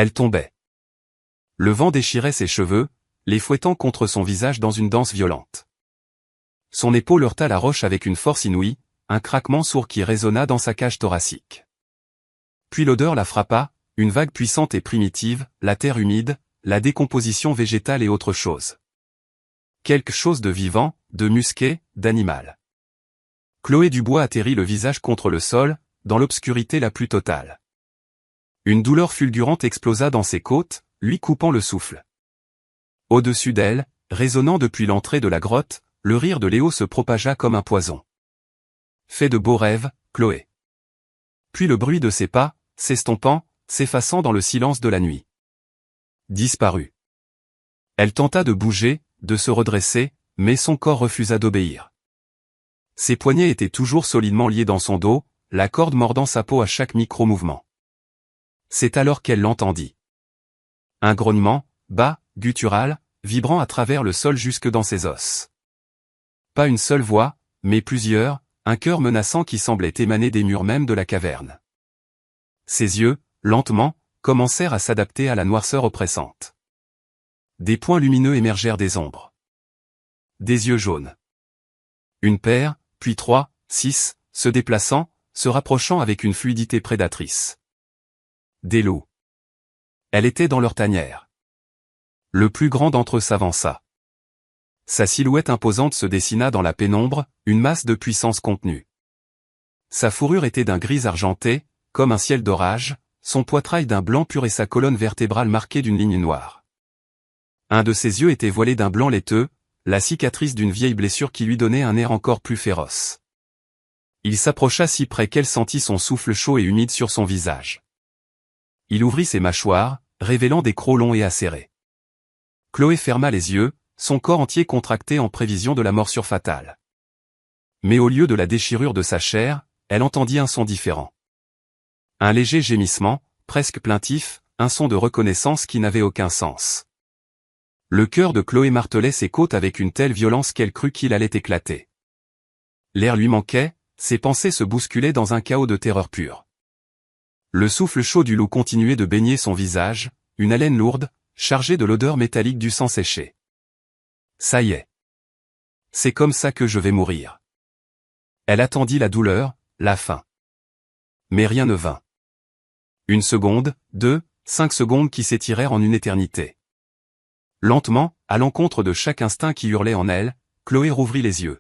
Elle tombait. Le vent déchirait ses cheveux, les fouettant contre son visage dans une danse violente. Son épaule heurta la roche avec une force inouïe, un craquement sourd qui résonna dans sa cage thoracique. Puis l'odeur la frappa, une vague puissante et primitive, la terre humide, la décomposition végétale et autre chose. Quelque chose de vivant, de musqué, d'animal. Chloé Dubois atterrit le visage contre le sol, dans l'obscurité la plus totale. Une douleur fulgurante explosa dans ses côtes, lui coupant le souffle. Au-dessus d'elle, résonnant depuis l'entrée de la grotte, le rire de Léo se propagea comme un poison. Fais de beaux rêves, Chloé. Puis le bruit de ses pas, s'estompant, s'effaçant dans le silence de la nuit. Disparut. Elle tenta de bouger, de se redresser, mais son corps refusa d'obéir. Ses poignets étaient toujours solidement liés dans son dos, la corde mordant sa peau à chaque micro-mouvement. C'est alors qu'elle l'entendit. Un grognement, bas, guttural, vibrant à travers le sol jusque dans ses os. Pas une seule voix, mais plusieurs, un cœur menaçant qui semblait émaner des murs même de la caverne. Ses yeux, lentement, commencèrent à s'adapter à la noirceur oppressante. Des points lumineux émergèrent des ombres. Des yeux jaunes. Une paire, puis 3, 6, se déplaçant, se rapprochant avec une fluidité prédatrice. Des loups. Elle était dans leur tanière. Le plus grand d'entre eux s'avança. Sa silhouette imposante se dessina dans la pénombre, une masse de puissance contenue. Sa fourrure était d'un gris argenté, comme un ciel d'orage, son poitrail d'un blanc pur et sa colonne vertébrale marquée d'une ligne noire. Un de ses yeux était voilé d'un blanc laiteux, la cicatrice d'une vieille blessure qui lui donnait un air encore plus féroce. Il s'approcha si près qu'elle sentit son souffle chaud et humide sur son visage. Il ouvrit ses mâchoires, révélant des crocs longs et acérés. Chloé ferma les yeux, son corps entier contracté en prévision de la morsure fatale. Mais au lieu de la déchirure de sa chair, elle entendit un son différent. Un léger gémissement, presque plaintif, un son de reconnaissance qui n'avait aucun sens. Le cœur de Chloé martelait ses côtes avec une telle violence qu'elle crut qu'il allait éclater. L'air lui manquait, ses pensées se bousculaient dans un chaos de terreur pure. Le souffle chaud du loup continuait de baigner son visage, une haleine lourde, chargée de l'odeur métallique du sang séché. Ça y est. C'est comme ça que je vais mourir. Elle attendit la douleur, la faim. Mais rien ne vint. 1 seconde, 2, 5 secondes qui s'étirèrent en une éternité. Lentement, à l'encontre de chaque instinct qui hurlait en elle, Chloé rouvrit les yeux.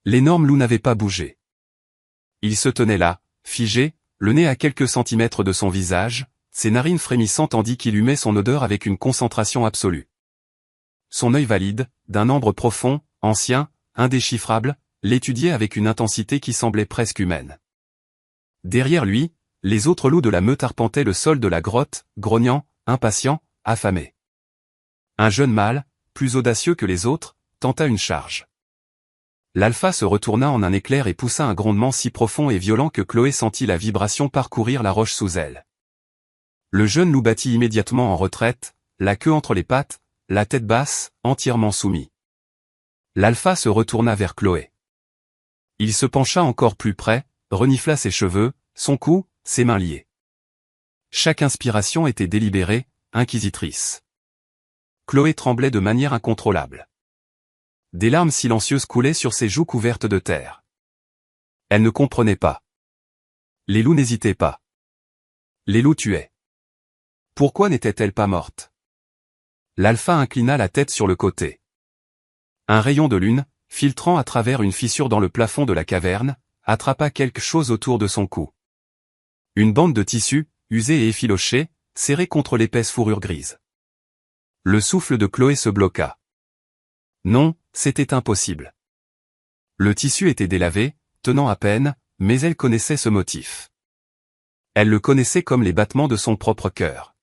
L'énorme loup n'avait pas bougé. Il se tenait là, figé, le nez à quelques centimètres de son visage, ses narines frémissant tandis qu'il humait son odeur avec une concentration absolue. Son œil valide, d'un ambre profond, ancien, indéchiffrable, l'étudiait avec une intensité qui semblait presque humaine. Derrière lui, les autres loups de la meute arpentaient le sol de la grotte, grognant, impatients, affamés. Un jeune mâle, plus audacieux que les autres, tenta une charge. L'alpha se retourna en un éclair et poussa un grondement si profond et violent que Chloé sentit la vibration parcourir la roche sous elle. Le jeune loup battit immédiatement en retraite, la queue entre les pattes, la tête basse, entièrement soumis. L'alpha se retourna vers Chloé. Il se pencha encore plus près, renifla ses cheveux, son cou, ses mains liées. Chaque inspiration était délibérée, inquisitrice. Chloé tremblait de manière incontrôlable. Des larmes silencieuses coulaient sur ses joues couvertes de terre. Elle ne comprenait pas. Les loups n'hésitaient pas. Les loups tuaient. Pourquoi n'était-elle pas morte? L'alpha inclina la tête sur le côté. Un rayon de lune, filtrant à travers une fissure dans le plafond de la caverne, attrapa quelque chose autour de son cou. Une bande de tissu, usée et effilochée, serrée contre l'épaisse fourrure grise. Le souffle de Chloé se bloqua. Non, c'était impossible. Le tissu était délavé, tenant à peine, mais elle connaissait ce motif. Elle le connaissait comme les battements de son propre cœur.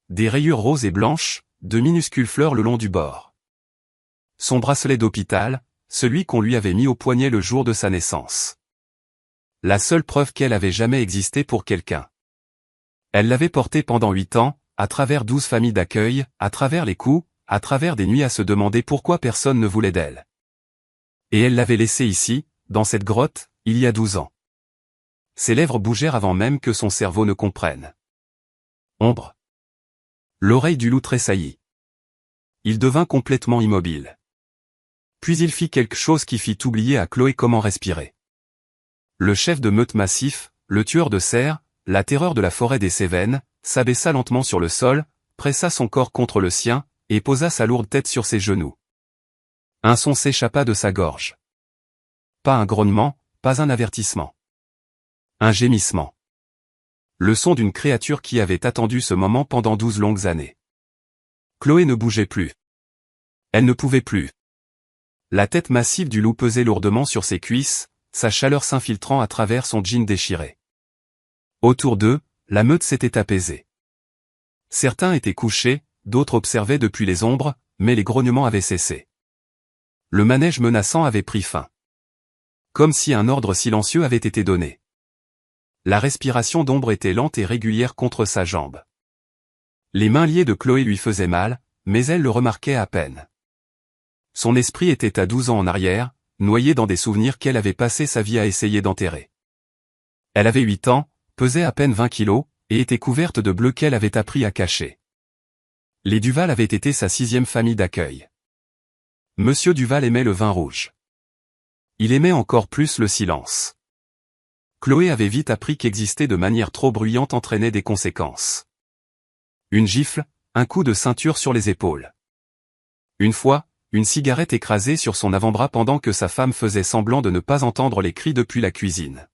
Des rayures roses et blanches, de minuscules fleurs le long du bord. Son bracelet d'hôpital, celui qu'on lui avait mis au poignet le jour de sa naissance. La seule preuve qu'elle avait jamais existé pour quelqu'un. Elle l'avait porté pendant 8 ans, à travers 12 familles d'accueil, à travers les coups, à travers des nuits à se demander pourquoi personne ne voulait d'elle. Et elle l'avait laissé ici, dans cette grotte, il y a 12 ans. Ses lèvres bougèrent avant même que son cerveau ne comprenne. Ombre. L'oreille du loup tressaillit. Il devint complètement immobile. Puis il fit quelque chose qui fit oublier à Chloé comment respirer. Le chef de meute massif, le tueur de cerfs, la terreur de la forêt des Cévennes, s'abaissa lentement sur le sol, pressa son corps contre le sien, et posa sa lourde tête sur ses genoux. Un son s'échappa de sa gorge. Pas un grognement, pas un avertissement. Un gémissement. Le son d'une créature qui avait attendu ce moment pendant 12 longues années. Chloé ne bougeait plus. Elle ne pouvait plus. La tête massive du loup pesait lourdement sur ses cuisses, sa chaleur s'infiltrant à travers son jean déchiré. Autour d'eux, la meute s'était apaisée. Certains étaient couchés, d'autres observaient depuis les ombres, mais les grognements avaient cessé. Le manège menaçant avait pris fin. Comme si un ordre silencieux avait été donné. La respiration d'Ombre était lente et régulière contre sa jambe. Les mains liées de Chloé lui faisaient mal, mais elle le remarquait à peine. Son esprit était à 12 ans en arrière, noyé dans des souvenirs qu'elle avait passé sa vie à essayer d'enterrer. Elle avait 8 ans, pesait à peine 20 kilos, et était couverte de bleu qu'elle avait appris à cacher. Les Duval avaient été sa 6e famille d'accueil. Monsieur Duval aimait le vin rouge. Il aimait encore plus le silence. Chloé avait vite appris qu'exister de manière trop bruyante entraînait des conséquences. Une gifle, un coup de ceinture sur les épaules. Une fois, une cigarette écrasée sur son avant-bras pendant que sa femme faisait semblant de ne pas entendre les cris depuis la cuisine.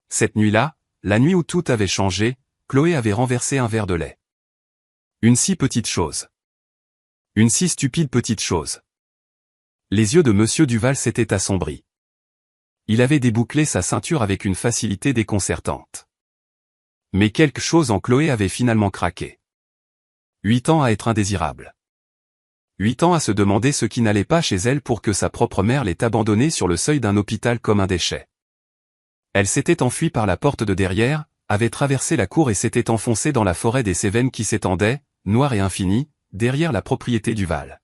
Cette nuit-là, la nuit où tout avait changé, Chloé avait renversé un verre de lait. Une si petite chose. Une si stupide petite chose. Les yeux de Monsieur Duval s'étaient assombris. Il avait débouclé sa ceinture avec une facilité déconcertante. Mais quelque chose en Chloé avait finalement craqué. 8 ans à être indésirable. 8 ans à se demander ce qui n'allait pas chez elle pour que sa propre mère l'ait abandonnée sur le seuil d'un hôpital comme un déchet. Elle s'était enfuie par la porte de derrière, avait traversé la cour et s'était enfoncée dans la forêt des Cévennes qui s'étendait, noire et infinie, derrière la propriété Duval.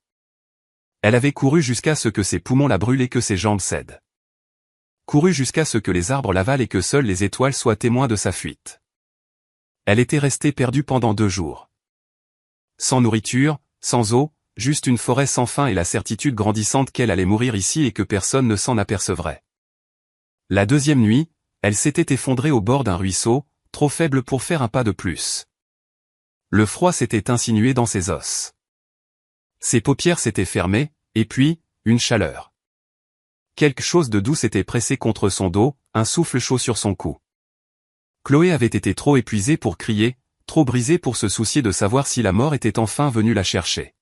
Elle avait couru jusqu'à ce que ses poumons la brûlent et que ses jambes cèdent. Couru jusqu'à ce que les arbres l'avalent et que seules les étoiles soient témoins de sa fuite. Elle était restée perdue pendant 2 jours. Sans nourriture, sans eau, juste une forêt sans fin et la certitude grandissante qu'elle allait mourir ici et que personne ne s'en apercevrait. La 2e nuit, elle s'était effondrée au bord d'un ruisseau, trop faible pour faire un pas de plus. Le froid s'était insinué dans ses os. Ses paupières s'étaient fermées, et puis, une chaleur. Quelque chose de doux s'était pressé contre son dos, un souffle chaud sur son cou. Chloé avait été trop épuisée pour crier, trop brisée pour se soucier de savoir si la mort était enfin venue la chercher.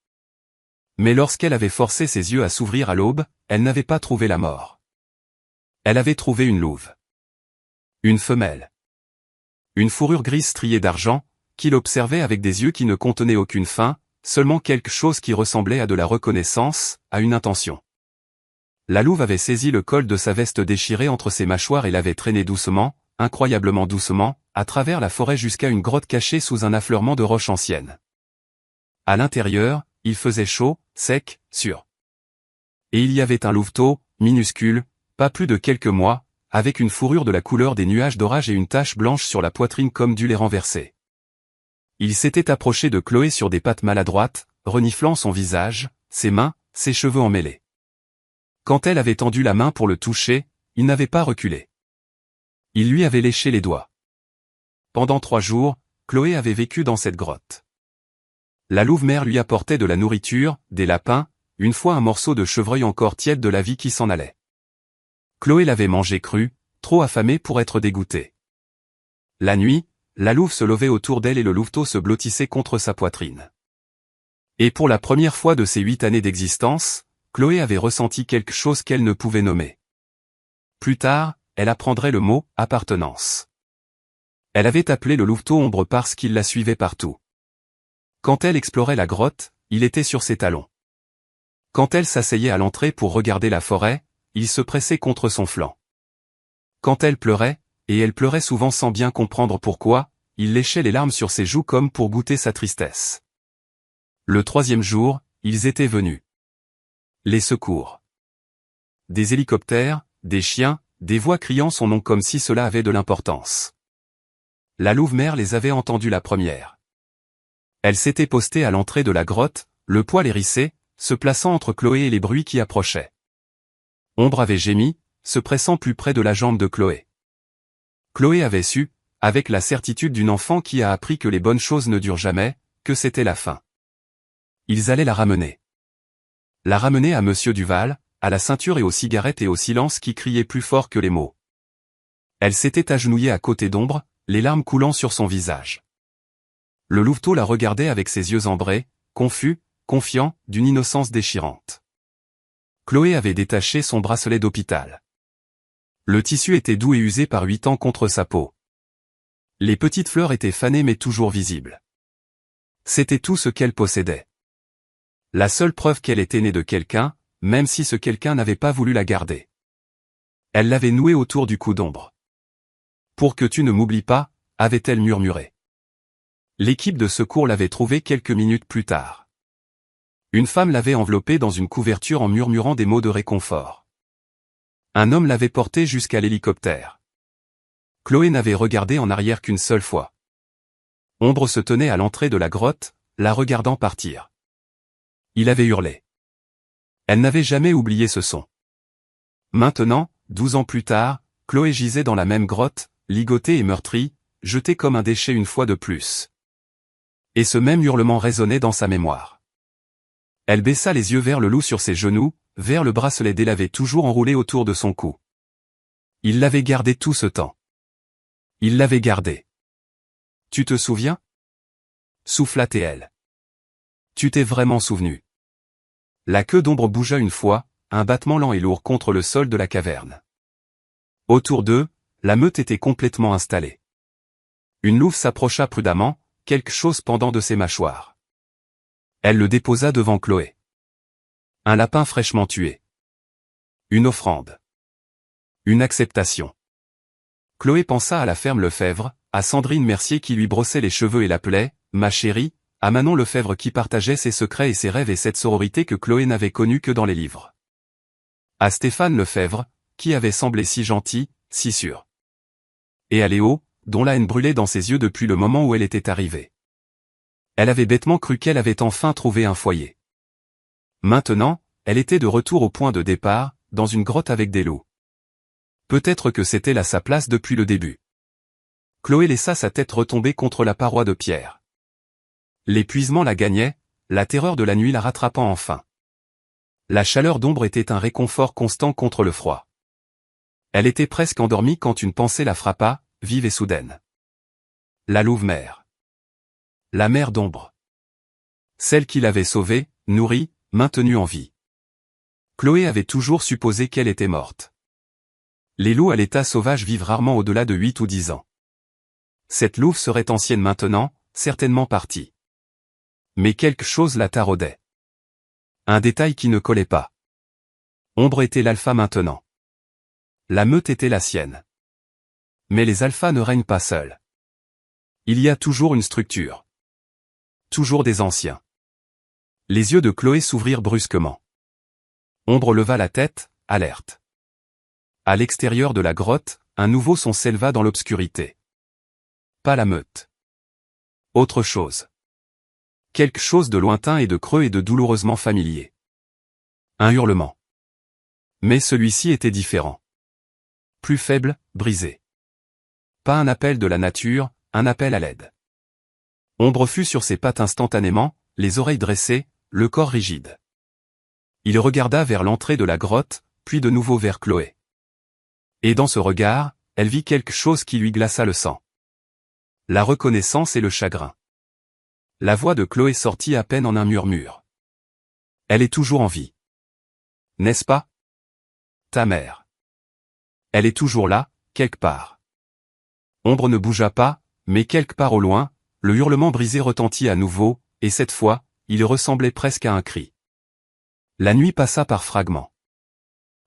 Mais lorsqu'elle avait forcé ses yeux à s'ouvrir à l'aube, elle n'avait pas trouvé la mort. Elle avait trouvé une louve. Une femelle. Une fourrure grise striée d'argent, qui l'observait avec des yeux qui ne contenaient aucune faim, seulement quelque chose qui ressemblait à de la reconnaissance, à une intention. La louve avait saisi le col de sa veste déchirée entre ses mâchoires et l'avait traîné doucement, incroyablement doucement, à travers la forêt jusqu'à une grotte cachée sous un affleurement de roches anciennes. À l'intérieur, il faisait chaud, sec, sûr. Et il y avait un louveteau, minuscule, pas plus de quelques mois, avec une fourrure de la couleur des nuages d'orage et une tache blanche sur la poitrine comme du lait renversé. Il s'était approché de Chloé sur des pattes maladroites, reniflant son visage, ses mains, ses cheveux emmêlés. Quand elle avait tendu la main pour le toucher, il n'avait pas reculé. Il lui avait léché les doigts. Pendant 3 jours, Chloé avait vécu dans cette grotte. La louve-mère lui apportait de la nourriture, des lapins, une fois un morceau de chevreuil encore tiède de la vie qui s'en allait. Chloé l'avait mangé cru, trop affamée pour être dégoûtée. La nuit, la louve se levait autour d'elle et le louveteau se blottissait contre sa poitrine. Et pour la première fois de ses 8 années d'existence, Chloé avait ressenti quelque chose qu'elle ne pouvait nommer. Plus tard, elle apprendrait le mot « appartenance ». Elle avait appelé le louveteau Ombre parce qu'il la suivait partout. Quand elle explorait la grotte, il était sur ses talons. Quand elle s'asseyait à l'entrée pour regarder la forêt, il se pressait contre son flanc. Quand elle pleurait, et elle pleurait souvent sans bien comprendre pourquoi, il léchait les larmes sur ses joues comme pour goûter sa tristesse. Le 3e jour, ils étaient venus. Les secours. Des hélicoptères, des chiens, des voix criant son nom comme si cela avait de l'importance. La louve-mère les avait entendus la première. Elle s'était postée à l'entrée de la grotte, le poil hérissé, se plaçant entre Chloé et les bruits qui approchaient. Ombre avait gémi, se pressant plus près de la jambe de Chloé. Chloé avait su, avec la certitude d'une enfant qui a appris que les bonnes choses ne durent jamais, que c'était la fin. Ils allaient la ramener. La ramener à Monsieur Duval, à la ceinture et aux cigarettes et au silence qui criait plus fort que les mots. Elle s'était agenouillée à côté d'Ombre, les larmes coulant sur son visage. Le louveteau la regardait avec ses yeux ambrés, confus, confiant, d'une innocence déchirante. Chloé avait détaché son bracelet d'hôpital. Le tissu était doux et usé par 8 ans contre sa peau. Les petites fleurs étaient fanées mais toujours visibles. C'était tout ce qu'elle possédait. La seule preuve qu'elle était née de quelqu'un, même si ce quelqu'un n'avait pas voulu la garder. Elle l'avait nouée autour du cou d'Ombre. Pour que tu ne m'oublies pas, avait-elle murmuré. L'équipe de secours l'avait trouvée quelques minutes plus tard. Une femme l'avait enveloppée dans une couverture en murmurant des mots de réconfort. Un homme l'avait portée jusqu'à l'hélicoptère. Chloé n'avait regardé en arrière qu'une seule fois. Ombre se tenait à l'entrée de la grotte, la regardant partir. Il avait hurlé. Elle n'avait jamais oublié ce son. Maintenant, 12 ans plus tard, Chloé gisait dans la même grotte, ligotée et meurtrie, jetée comme un déchet une fois de plus. Et ce même hurlement résonnait dans sa mémoire. Elle baissa les yeux vers le loup sur ses genoux, vers le bracelet délavé toujours enroulé autour de son cou. Il l'avait gardé tout ce temps. Il l'avait gardé. Tu te souviens? Souffla-t-elle. Tu t'es vraiment souvenu. La queue d'Ombre bougea une fois, un battement lent et lourd contre le sol de la caverne. Autour d'eux, la meute était complètement installée. Une louve s'approcha prudemment, quelque chose pendant de ses mâchoires. Elle le déposa devant Chloé. Un lapin fraîchement tué. Une offrande. Une acceptation. Chloé pensa à la ferme Lefebvre, à Sandrine Mercier qui lui brossait les cheveux et l'appelait « ma chérie », à Manon Lefebvre qui partageait ses secrets et ses rêves et cette sororité que Chloé n'avait connue que dans les livres. À Stéphane Lefebvre, qui avait semblé si gentil, si sûr. Et à Léo, dont la haine brûlait dans ses yeux depuis le moment où elle était arrivée. Elle avait bêtement cru qu'elle avait enfin trouvé un foyer. Maintenant, elle était de retour au point de départ, dans une grotte avec des loups. Peut-être que c'était là sa place depuis le début. Chloé laissa sa tête retomber contre la paroi de pierre. L'épuisement la gagnait, la terreur de la nuit la rattrapant enfin. La chaleur d'Ombre était un réconfort constant contre le froid. Elle était presque endormie quand une pensée la frappa, vive et soudaine. La louve-mère. La mère d'Ombre. Celle qui l'avait sauvée, nourrie, maintenue en vie. Chloé avait toujours supposé qu'elle était morte. Les loups à l'état sauvage vivent rarement au-delà de 8 ou 10 ans. Cette louve serait ancienne maintenant, certainement partie. Mais quelque chose la taraudait. Un détail qui ne collait pas. Ombre était l'alpha maintenant. La meute était la sienne. Mais les alphas ne règnent pas seuls. Il y a toujours une structure. Toujours des anciens. Les yeux de Chloé s'ouvrirent brusquement. Ombre leva la tête, alerte. À l'extérieur de la grotte, un nouveau son s'éleva dans l'obscurité. Pas la meute. Autre chose. Quelque chose de lointain et de creux et de douloureusement familier. Un hurlement. Mais celui-ci était différent. Plus faible, brisé. Pas un appel de la nature, un appel à l'aide. Ombre fut sur ses pattes instantanément, les oreilles dressées, le corps rigide. Il regarda vers l'entrée de la grotte, puis de nouveau vers Chloé. Et dans ce regard, elle vit quelque chose qui lui glaça le sang. La reconnaissance et le chagrin. La voix de Chloé sortit à peine en un murmure. Elle est toujours en vie. N'est-ce pas? Ta mère. Elle est toujours là, quelque part. Ombre ne bougea pas, mais quelque part au loin, le hurlement brisé retentit à nouveau, et cette fois, il ressemblait presque à un cri. La nuit passa par fragments.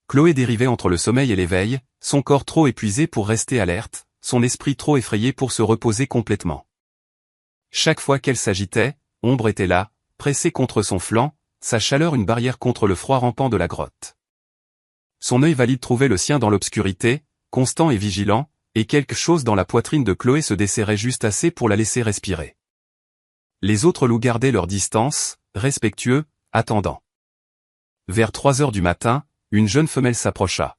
Chloé dérivait entre le sommeil et l'éveil, son corps trop épuisé pour rester alerte, son esprit trop effrayé pour se reposer complètement. Chaque fois qu'elle s'agitait, Ombre était là, pressée contre son flanc, sa chaleur une barrière contre le froid rampant de la grotte. Son œil valide trouvait le sien dans l'obscurité, constant et vigilant, et quelque chose dans la poitrine de Chloé se desserrait juste assez pour la laisser respirer. Les autres loups gardaient leur distance, respectueux, attendant. Vers 3 heures du matin, une jeune femelle s'approcha.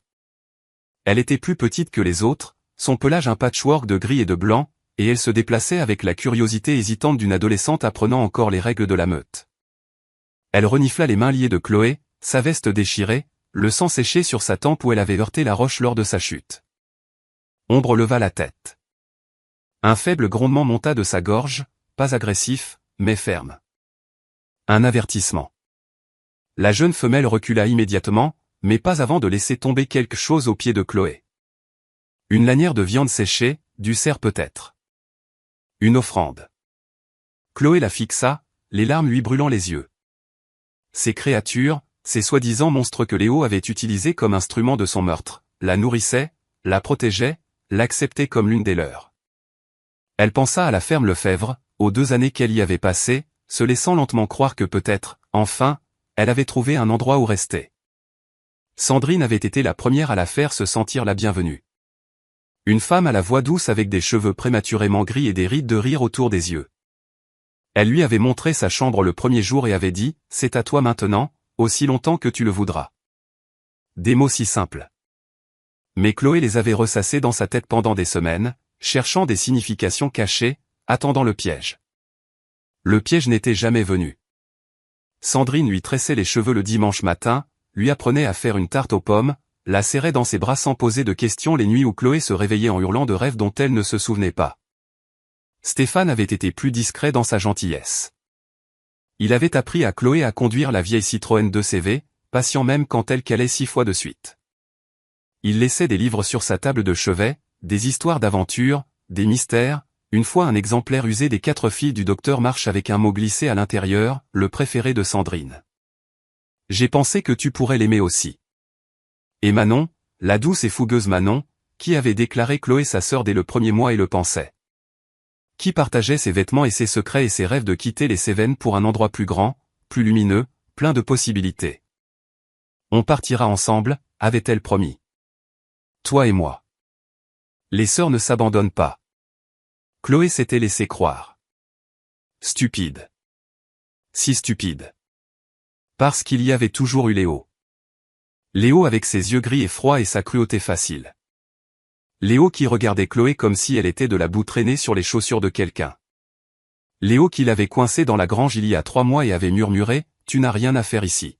Elle était plus petite que les autres, son pelage un patchwork de gris et de blanc, et elle se déplaçait avec la curiosité hésitante d'une adolescente apprenant encore les règles de la meute. Elle renifla les mains liées de Chloé, sa veste déchirée, le sang séché sur sa tempe où elle avait heurté la roche lors de sa chute. Ombre leva la tête. Un faible grondement monta de sa gorge, pas agressif, mais ferme. Un avertissement. La jeune femelle recula immédiatement, mais pas avant de laisser tomber quelque chose aux pieds de Chloé. Une lanière de viande séchée, du cerf peut-être. Une offrande. Chloé la fixa, les larmes lui brûlant les yeux. Ces créatures, ces soi-disant monstres que Léo avait utilisés comme instrument de son meurtre, la nourrissaient, la protégeaient, l'acceptaient comme l'une des leurs. Elle pensa à la ferme Lefebvre, aux 2 années qu'elle y avait passées, se laissant lentement croire que peut-être, enfin, elle avait trouvé un endroit où rester. Sandrine avait été la première à la faire se sentir la bienvenue. Une femme à la voix douce avec des cheveux prématurément gris et des rides de rire autour des yeux. Elle lui avait montré sa chambre le premier jour et avait dit « C'est à toi maintenant, aussi longtemps que tu le voudras ». Des mots si simples. Mais Chloé les avait ressassés dans sa tête pendant des semaines, cherchant des significations cachées, attendant le piège. Le piège n'était jamais venu. Sandrine lui tressait les cheveux le dimanche matin, lui apprenait à faire une tarte aux pommes, la serrait dans ses bras sans poser de questions les nuits où Chloé se réveillait en hurlant de rêves dont elle ne se souvenait pas. Stéphane avait été plus discret dans sa gentillesse. Il avait appris à Chloé à conduire la vieille Citroën 2CV, patient même quand elle calait 6 fois de suite. Il laissait des livres sur sa table de chevet, des histoires d'aventure, des mystères, une fois un exemplaire usé des 4 filles du docteur March avec un mot glissé à l'intérieur, le préféré de Sandrine. J'ai pensé que tu pourrais l'aimer aussi. Et Manon, la douce et fougueuse Manon, qui avait déclaré Chloé sa sœur dès le premier mois et le pensait. Qui partageait ses vêtements et ses secrets et ses rêves de quitter les Cévennes pour un endroit plus grand, plus lumineux, plein de possibilités. On partira ensemble, avait-elle promis. Toi et moi. Les sœurs ne s'abandonnent pas. Chloé s'était laissé croire. Stupide. Si stupide. Parce qu'il y avait toujours eu Léo. Léo avec ses yeux gris et froids et sa cruauté facile. Léo qui regardait Chloé comme si elle était de la boue traînée sur les chaussures de quelqu'un. Léo qui l'avait coincée dans la grange il y a 3 mois et avait murmuré « Tu n'as rien à faire ici.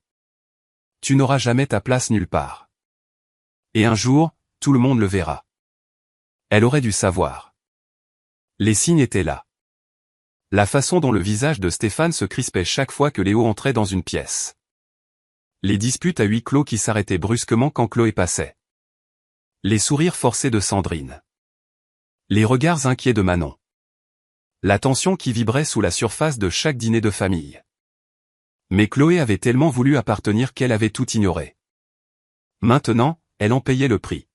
Tu n'auras jamais ta place nulle part. Et un jour, tout le monde le verra. » Elle aurait dû savoir. Les signes étaient là. La façon dont le visage de Stéphane se crispait chaque fois que Léo entrait dans une pièce. Les disputes à huis clos qui s'arrêtaient brusquement quand Chloé passait. Les sourires forcés de Sandrine. Les regards inquiets de Manon. La tension qui vibrait sous la surface de chaque dîner de famille. Mais Chloé avait tellement voulu appartenir qu'elle avait tout ignoré. Maintenant, elle en payait le prix.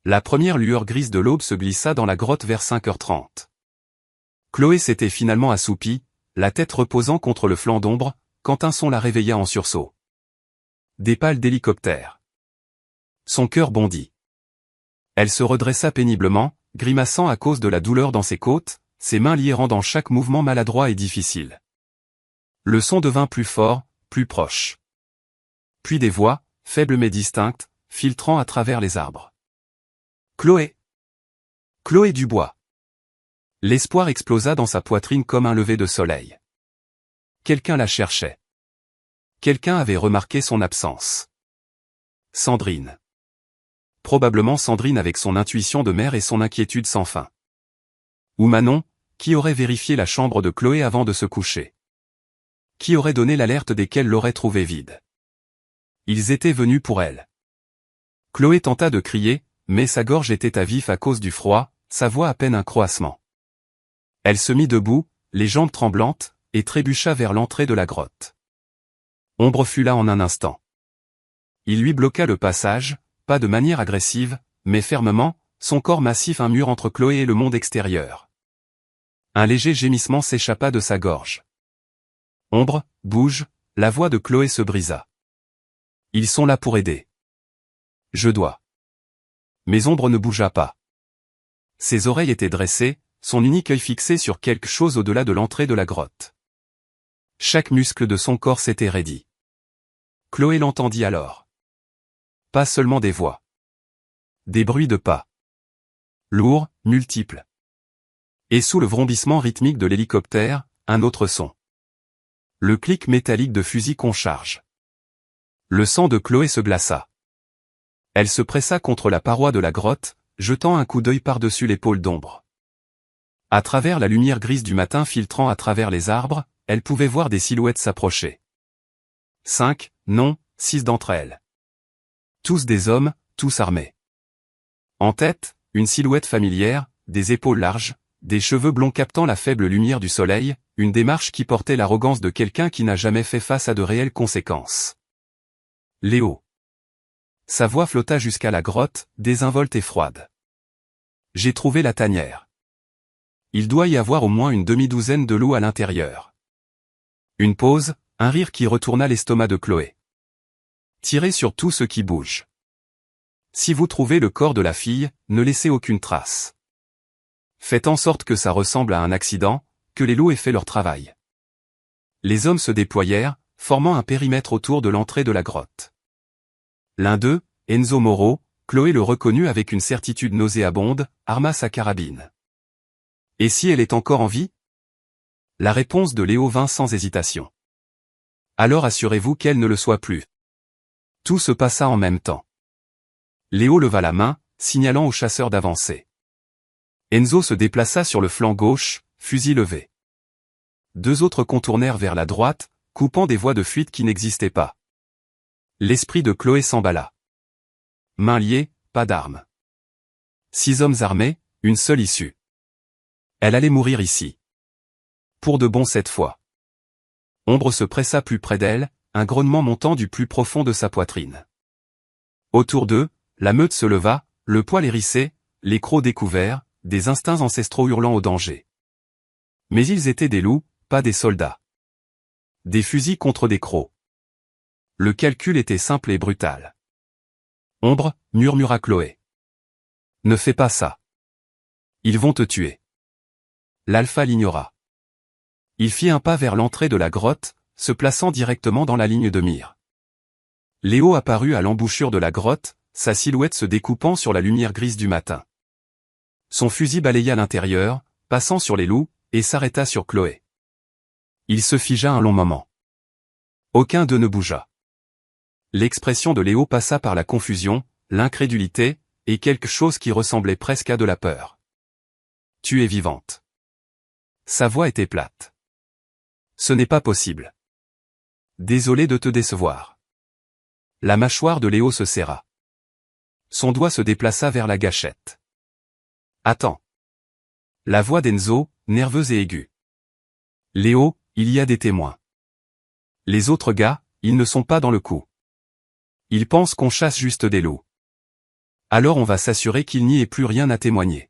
La première lueur grise de l'aube se glissa dans la grotte vers 5h30. Chloé s'était finalement assoupie, la tête reposant contre le flanc d'ombre, quand un son la réveilla en sursaut. Des pales d'hélicoptère. Son cœur bondit. Elle se redressa péniblement, grimaçant à cause de la douleur dans ses côtes, ses mains liées rendant chaque mouvement maladroit et difficile. Le son devint plus fort, plus proche. Puis des voix, faibles mais distinctes, filtrant à travers les arbres. Chloé. Chloé Dubois. L'espoir explosa dans sa poitrine comme un lever de soleil. Quelqu'un la cherchait. Quelqu'un avait remarqué son absence. Sandrine. Probablement Sandrine avec son intuition de mère et son inquiétude sans fin. Ou Manon, qui aurait vérifié la chambre de Chloé avant de se coucher. Qui aurait donné l'alerte dès qu'elle l'aurait trouvée vide. Ils étaient venus pour elle. Chloé tenta de crier, mais sa gorge était à vif à cause du froid, sa voix à peine un croassement. Elle se mit debout, les jambes tremblantes, et trébucha vers l'entrée de la grotte. Ombre fut là en un instant. Il lui bloqua le passage, pas de manière agressive, mais fermement, son corps massif un mur entre Chloé et le monde extérieur. Un léger gémissement s'échappa de sa gorge. Ombre, bouge, la voix de Chloé se brisa. Ils sont là pour aider. Je dois. Mais Ombre ne bougea pas. Ses oreilles étaient dressées, son unique œil fixé sur quelque chose au-delà de l'entrée de la grotte. Chaque muscle de son corps s'était raidi. Chloé l'entendit alors. Pas seulement des voix. Des bruits de pas. Lourds, multiples. Et sous le vrombissement rythmique de l'hélicoptère, un autre son. Le clic métallique de fusil qu'on charge. Le sang de Chloé se glaça. Elle se pressa contre la paroi de la grotte, jetant un coup d'œil par-dessus l'épaule d'ombre. À travers la lumière grise du matin filtrant à travers les arbres, elle pouvait voir des silhouettes s'approcher. 5, non, 6 d'entre elles. Tous des hommes, tous armés. En tête, une silhouette familière, des épaules larges, des cheveux blonds captant la faible lumière du soleil, une démarche qui portait l'arrogance de quelqu'un qui n'a jamais fait face à de réelles conséquences. Léo. Sa voix flotta jusqu'à la grotte, désinvolte et froide. J'ai trouvé la tanière. Il doit y avoir au moins une demi-douzaine de loups à l'intérieur. Une pause, un rire qui retourna l'estomac de Chloé. Tirez sur tout ce qui bouge. Si vous trouvez le corps de la fille, ne laissez aucune trace. Faites en sorte que ça ressemble à un accident, que les loups aient fait leur travail. Les hommes se déployèrent, formant un périmètre autour de l'entrée de la grotte. L'un d'eux, Enzo Moro, Chloé le reconnut avec une certitude nauséabonde, arma sa carabine. Et si elle est encore en vie? La réponse de Léo vint sans hésitation. Alors assurez-vous qu'elle ne le soit plus. Tout se passa en même temps. Léo leva la main, signalant au chasseur d'avancer. Enzo se déplaça sur le flanc gauche, fusil levé. Deux autres contournèrent vers la droite, coupant des voies de fuite qui n'existaient pas. L'esprit de Chloé s'emballa. Mains liées, pas d'armes. 6 hommes armés, une seule issue. Elle allait mourir ici. Pour de bon cette fois. Ombre se pressa plus près d'elle, un grognement montant du plus profond de sa poitrine. Autour d'eux, la meute se leva, le poil hérissé, les crocs découverts, des instincts ancestraux hurlant au danger. Mais ils étaient des loups, pas des soldats. Des fusils contre des crocs. Le calcul était simple et brutal. Ombre, murmura Chloé. Ne fais pas ça. Ils vont te tuer. L'alpha l'ignora. Il fit un pas vers l'entrée de la grotte, se plaçant directement dans la ligne de mire. Léo apparut à l'embouchure de la grotte, sa silhouette se découpant sur la lumière grise du matin. Son fusil balaya l'intérieur, passant sur les loups, et s'arrêta sur Chloé. Il se figea un long moment. Aucun d'eux ne bougea. L'expression de Léo passa par la confusion, l'incrédulité, et quelque chose qui ressemblait presque à de la peur. Tu es vivante. Sa voix était plate. Ce n'est pas possible. Désolé de te décevoir. La mâchoire de Léo se serra. Son doigt se déplaça vers la gâchette. Attends. La voix d'Enzo, nerveuse et aiguë. Léo, il y a des témoins. Les autres gars, ils ne sont pas dans le coup. Ils pensent qu'on chasse juste des loups. Alors on va s'assurer qu'il n'y ait plus rien à témoigner.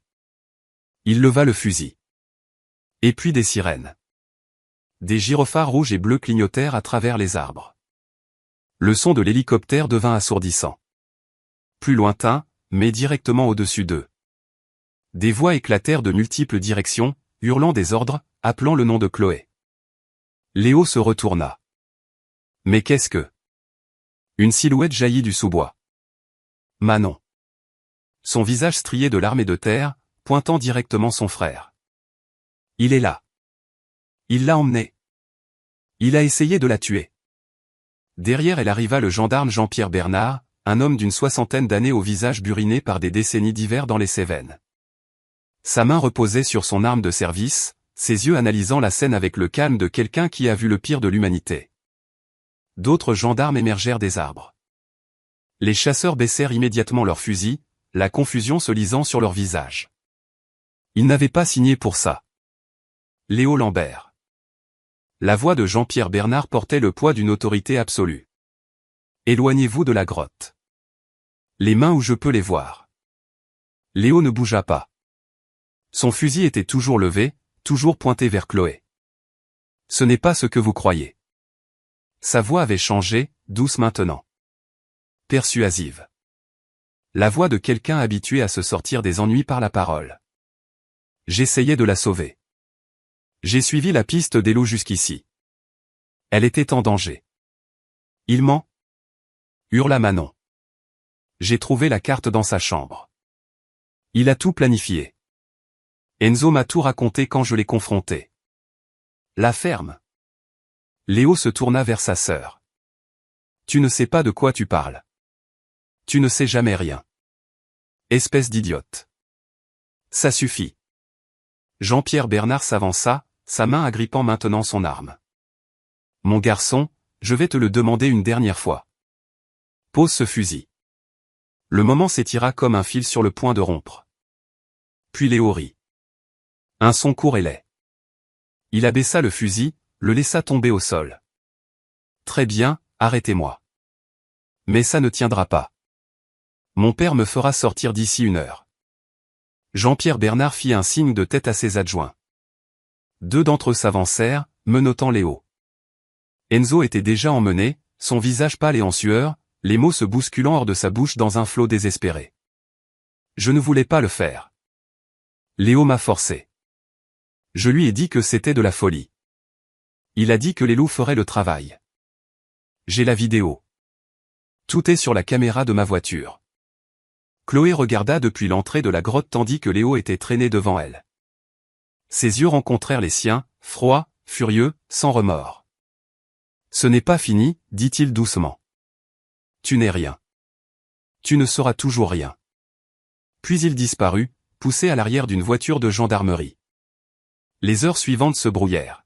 Il leva le fusil. Et puis des sirènes. Des gyrophares rouges et bleus clignotèrent à travers les arbres. Le son de l'hélicoptère devint assourdissant. Plus lointain, mais directement au-dessus d'eux. Des voix éclatèrent de multiples directions, hurlant des ordres, appelant le nom de Chloé. Léo se retourna. Mais qu'est-ce que? Une silhouette jaillit du sous-bois. Manon. Son visage strié de larmes et de terre, pointant directement son frère. Il est là. Il l'a emmenée. Il a essayé de la tuer. Derrière elle arriva le gendarme Jean-Pierre Bernard, un homme d'une 60aine d'années au visage buriné par des décennies d'hiver dans les Cévennes. Sa main reposait sur son arme de service, ses yeux analysant la scène avec le calme de quelqu'un qui a vu le pire de l'humanité. D'autres gendarmes émergèrent des arbres. Les chasseurs baissèrent immédiatement leurs fusils, la confusion se lisant sur leurs visages. Ils n'avaient pas signé pour ça. Léo Lambert. La voix de Jean-Pierre Bernard portait le poids d'une autorité absolue. Éloignez-vous de la grotte. Les mains où je peux les voir. Léo ne bougea pas. Son fusil était toujours levé, toujours pointé vers Chloé. Ce n'est pas ce que vous croyez. Sa voix avait changé, douce maintenant. Persuasive. La voix de quelqu'un habitué à se sortir des ennuis par la parole. J'essayais de la sauver. J'ai suivi la piste des loups jusqu'ici. Elle était en danger. Il ment? Hurla Manon. J'ai trouvé la carte dans sa chambre. Il a tout planifié. Enzo m'a tout raconté quand je l'ai confronté. La ferme. Léo se tourna vers sa sœur. Tu ne sais pas de quoi tu parles. Tu ne sais jamais rien. Espèce d'idiote. Ça suffit. Jean-Pierre Bernard s'avança, sa main agrippant maintenant son arme. Mon garçon, je vais te le demander une dernière fois. Pose ce fusil. Le moment s'étira comme un fil sur le point de rompre. Puis Léo rit. Un son court et laid. Il abaissa le fusil, le laissa tomber au sol. Très bien, arrêtez-moi. Mais ça ne tiendra pas. Mon père me fera sortir d'ici 1 heure. Jean-Pierre Bernard fit un signe de tête à ses adjoints. 2 d'entre eux s'avancèrent, menottant Léo. Enzo était déjà emmené, son visage pâle et en sueur, les mots se bousculant hors de sa bouche dans un flot désespéré. Je ne voulais pas le faire. Léo m'a forcé. Je lui ai dit que c'était de la folie. Il a dit que les loups feraient le travail. J'ai la vidéo. Tout est sur la caméra de ma voiture. Chloé regarda depuis l'entrée de la grotte tandis que Léo était traîné devant elle. Ses yeux rencontrèrent les siens, froids, furieux, sans remords. Ce n'est pas fini, dit-il doucement. Tu n'es rien. Tu ne seras toujours rien. Puis il disparut, poussé à l'arrière d'une voiture de gendarmerie. Les heures suivantes se brouillèrent.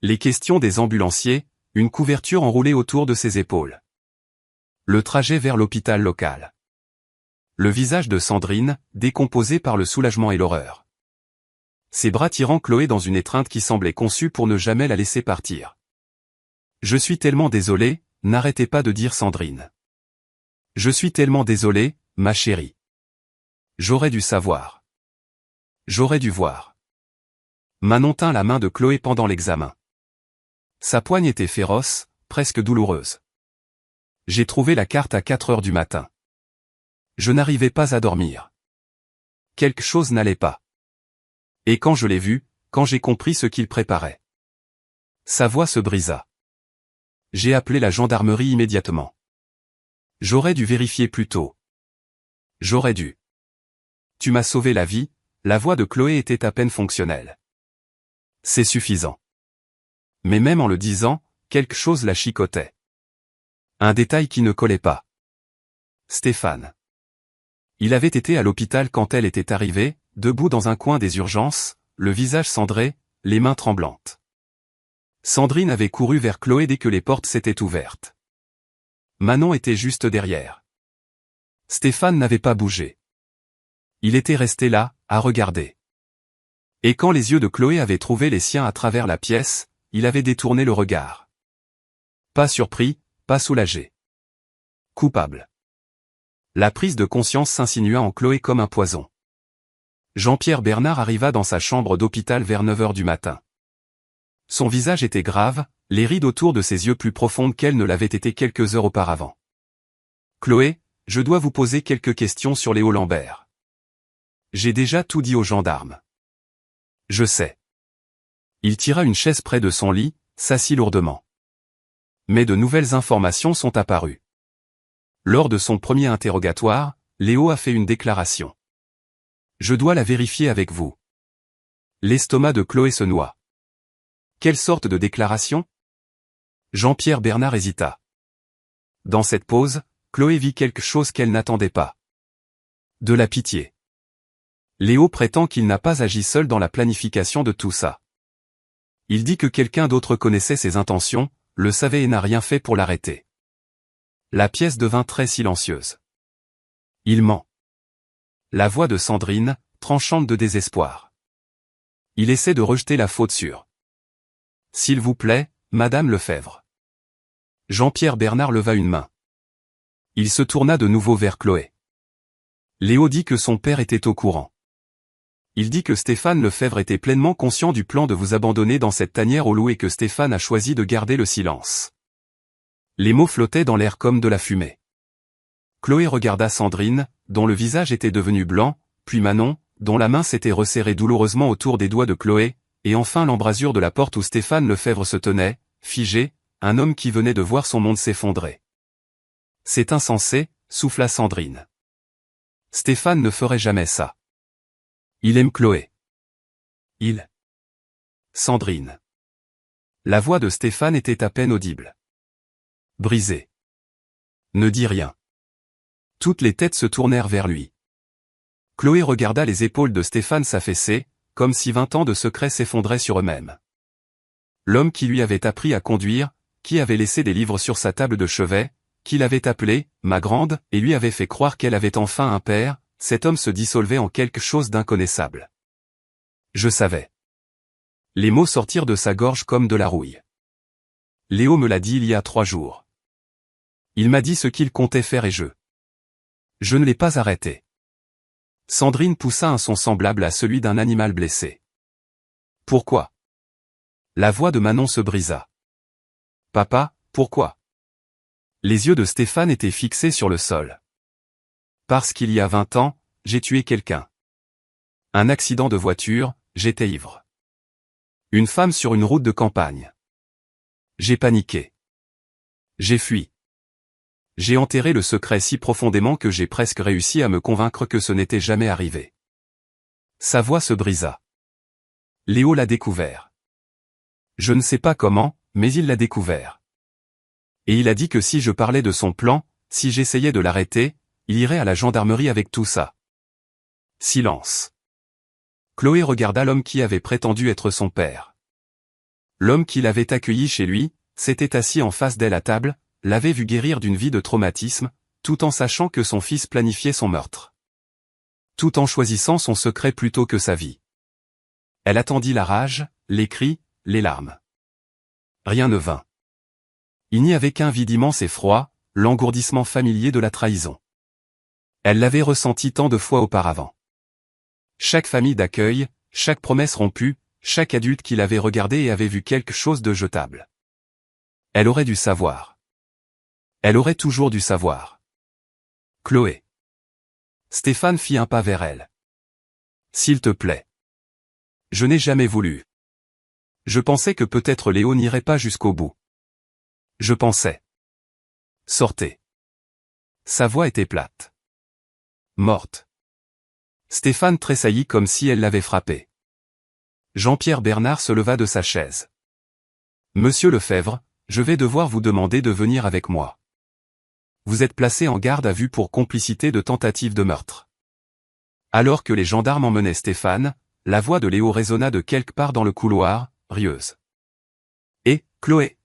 Les questions des ambulanciers, une couverture enroulée autour de ses épaules. Le trajet vers l'hôpital local. Le visage de Sandrine, décomposé par le soulagement et l'horreur. Ses bras tirant Chloé dans une étreinte qui semblait conçue pour ne jamais la laisser partir. Je suis tellement désolé, n'arrêtez pas de dire Sandrine. Je suis tellement désolé, ma chérie. J'aurais dû savoir. J'aurais dû voir. Manon tint la main de Chloé pendant l'examen. Sa poigne était féroce, presque douloureuse. J'ai trouvé la carte à 4 heures du matin. Je n'arrivais pas à dormir. Quelque chose n'allait pas. Et quand je l'ai vu, quand j'ai compris ce qu'il préparait. Sa voix se brisa. J'ai appelé la gendarmerie immédiatement. J'aurais dû vérifier plus tôt. J'aurais dû. Tu m'as sauvé la vie, la voix de Chloé était à peine fonctionnelle. C'est suffisant. Mais même en le disant, quelque chose la chicotait. Un détail qui ne collait pas. Stéphane. Il avait été à l'hôpital quand elle était arrivée, debout dans un coin des urgences, le visage cendré, les mains tremblantes. Sandrine avait couru vers Chloé dès que les portes s'étaient ouvertes. Manon était juste derrière. Stéphane n'avait pas bougé. Il était resté là, à regarder. Et quand les yeux de Chloé avaient trouvé les siens à travers la pièce, il avait détourné le regard. Pas surpris, pas soulagé. Coupable. La prise de conscience s'insinua en Chloé comme un poison. Jean-Pierre Bernard arriva dans sa chambre d'hôpital vers 9 heures du matin. Son visage était grave, les rides autour de ses yeux plus profondes qu'elles ne l'avaient été quelques heures auparavant. Chloé, je dois vous poser quelques questions sur Léo Lambert. J'ai déjà tout dit aux gendarmes. Je sais. Il tira une chaise près de son lit, s'assit lourdement. Mais de nouvelles informations sont apparues. Lors de son premier interrogatoire, Léo a fait une déclaration. Je dois la vérifier avec vous. L'estomac de Chloé se noie. Quelle sorte de déclaration? Jean-Pierre Bernard hésita. Dans cette pause, Chloé vit quelque chose qu'elle n'attendait pas. De la pitié. Léo prétend qu'il n'a pas agi seul dans la planification de tout ça. Il dit que quelqu'un d'autre connaissait ses intentions, le savait et n'a rien fait pour l'arrêter. La pièce devint très silencieuse. Il ment. La voix de Sandrine, tranchante de désespoir. Il essaie de rejeter la faute sur. S'il vous plaît, Madame Lefebvre. Jean-Pierre Bernard leva une main. Il se tourna de nouveau vers Chloé. Léo dit que son père était au courant. Il dit que Stéphane Lefebvre était pleinement conscient du plan de vous abandonner dans cette tanière aux loups et que Stéphane a choisi de garder le silence. Les mots flottaient dans l'air comme de la fumée. Chloé regarda Sandrine, dont le visage était devenu blanc, puis Manon, dont la main s'était resserrée douloureusement autour des doigts de Chloé, et enfin l'embrasure de la porte où Stéphane Lefebvre se tenait, figé, un homme qui venait de voir son monde s'effondrer. C'est insensé, souffla Sandrine. Stéphane ne ferait jamais ça. Il aime Chloé. Sandrine. La voix de Stéphane était à peine audible. Brisé. Ne dis rien. Toutes les têtes se tournèrent vers lui. Chloé regarda les épaules de Stéphane s'affaisser, comme si 20 ans de secrets s'effondraient sur eux-mêmes. L'homme qui lui avait appris à conduire, qui avait laissé des livres sur sa table de chevet, qui l'avait appelée « ma grande » et lui avait fait croire qu'elle avait enfin un père, cet homme se dissolvait en quelque chose d'inconnaissable. Je savais. Les mots sortirent de sa gorge comme de la rouille. Léo me l'a dit il y a 3 jours. Il m'a dit ce qu'il comptait faire et je ne l'ai pas arrêté. Sandrine poussa un son semblable à celui d'un animal blessé. Pourquoi? La voix de Manon se brisa. Papa, pourquoi? Les yeux de Stéphane étaient fixés sur le sol. Parce qu'il y a 20 ans, j'ai tué quelqu'un. Un accident de voiture, j'étais ivre. Une femme sur une route de campagne. J'ai paniqué. J'ai fui. J'ai enterré le secret si profondément que j'ai presque réussi à me convaincre que ce n'était jamais arrivé. Sa voix se brisa. Léo l'a découvert. Je ne sais pas comment, mais il l'a découvert. Et il a dit que si je parlais de son plan, si j'essayais de l'arrêter, il irait à la gendarmerie avec tout ça. Silence. Chloé regarda l'homme qui avait prétendu être son père. L'homme qui l'avait accueilli chez lui, s'était assis en face d'elle à table, l'avait vu guérir d'une vie de traumatisme, tout en sachant que son fils planifiait son meurtre. Tout en choisissant son secret plutôt que sa vie. Elle attendit la rage, les cris, les larmes. Rien ne vint. Il n'y avait qu'un vide immense et froid, l'engourdissement familier de la trahison. Elle l'avait ressenti tant de fois auparavant. Chaque famille d'accueil, chaque promesse rompue, chaque adulte qui l'avait regardé et avait vu quelque chose de jetable. Elle aurait dû savoir. Elle aurait toujours dû savoir. Chloé. Stéphane fit un pas vers elle. S'il te plaît. Je n'ai jamais voulu. Je pensais que peut-être Léo n'irait pas jusqu'au bout. Je pensais. Sortez. Sa voix était plate. Morte. Stéphane tressaillit comme si elle l'avait frappé. Jean-Pierre Bernard se leva de sa chaise. Monsieur Lefebvre, je vais devoir vous demander de venir avec moi. Vous êtes placé en garde à vue pour complicité de tentative de meurtre. Alors que les gendarmes emmenaient Stéphane, la voix de Léo résonna de quelque part dans le couloir, rieuse. Et, Chloé?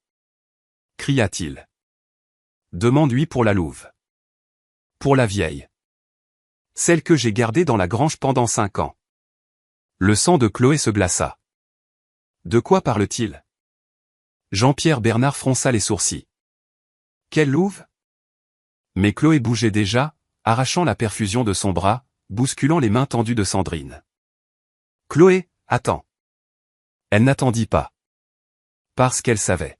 Cria-t-il. Demande-lui pour la louve. Pour la vieille. Celle que j'ai gardée dans la grange pendant 5 ans. Le sang de Chloé se glaça. De quoi parle-t-il? Jean-Pierre Bernard fronça les sourcils. Quelle louve? Mais Chloé bougeait déjà, arrachant la perfusion de son bras, bousculant les mains tendues de Sandrine. Chloé, attends. Elle n'attendit pas. Parce qu'elle savait.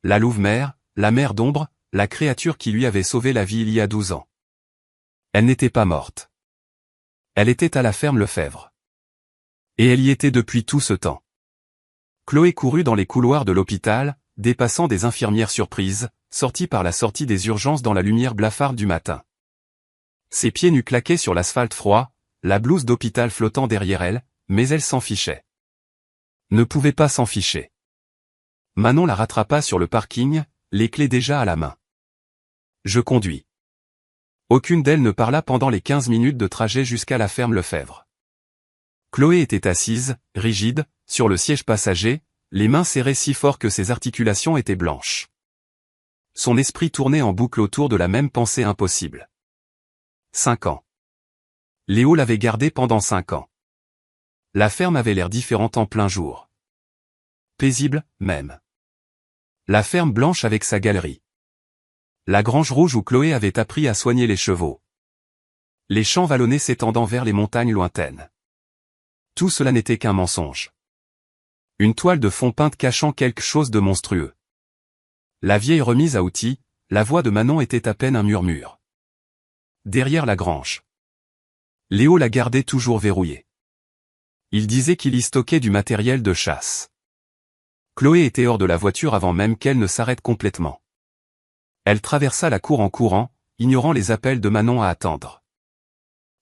La louve-mère, la mère d'ombre, la créature qui lui avait sauvé la vie il y a 12 ans. Elle n'était pas morte. Elle était à la ferme Lefebvre. Et elle y était depuis tout ce temps. Chloé courut dans les couloirs de l'hôpital, dépassant des infirmières surprises, sortit par la sortie des urgences dans la lumière blafarde du matin. Ses pieds nus claquaient sur l'asphalte froid, la blouse d'hôpital flottant derrière elle, mais elle s'en fichait. Ne pouvait pas s'en ficher. Manon la rattrapa sur le parking, les clés déjà à la main. Je conduis. Aucune d'elles ne parla pendant les 15 minutes de trajet jusqu'à la ferme Lefebvre. Chloé était assise, rigide, sur le siège passager, les mains serrées si fort que ses articulations étaient blanches. Son esprit tournait en boucle autour de la même pensée impossible. 5 ans. Léo l'avait gardée pendant 5 ans. La ferme avait l'air différente en plein jour. Paisible, même. La ferme blanche avec sa galerie. La grange rouge où Chloé avait appris à soigner les chevaux. Les champs vallonnés s'étendant vers les montagnes lointaines. Tout cela n'était qu'un mensonge. Une toile de fond peinte cachant quelque chose de monstrueux. La vieille remise à outils, la voix de Manon était à peine un murmure. Derrière la grange. Léo la gardait toujours verrouillée. Il disait qu'il y stockait du matériel de chasse. Chloé était hors de la voiture avant même qu'elle ne s'arrête complètement. Elle traversa la cour en courant, ignorant les appels de Manon à attendre.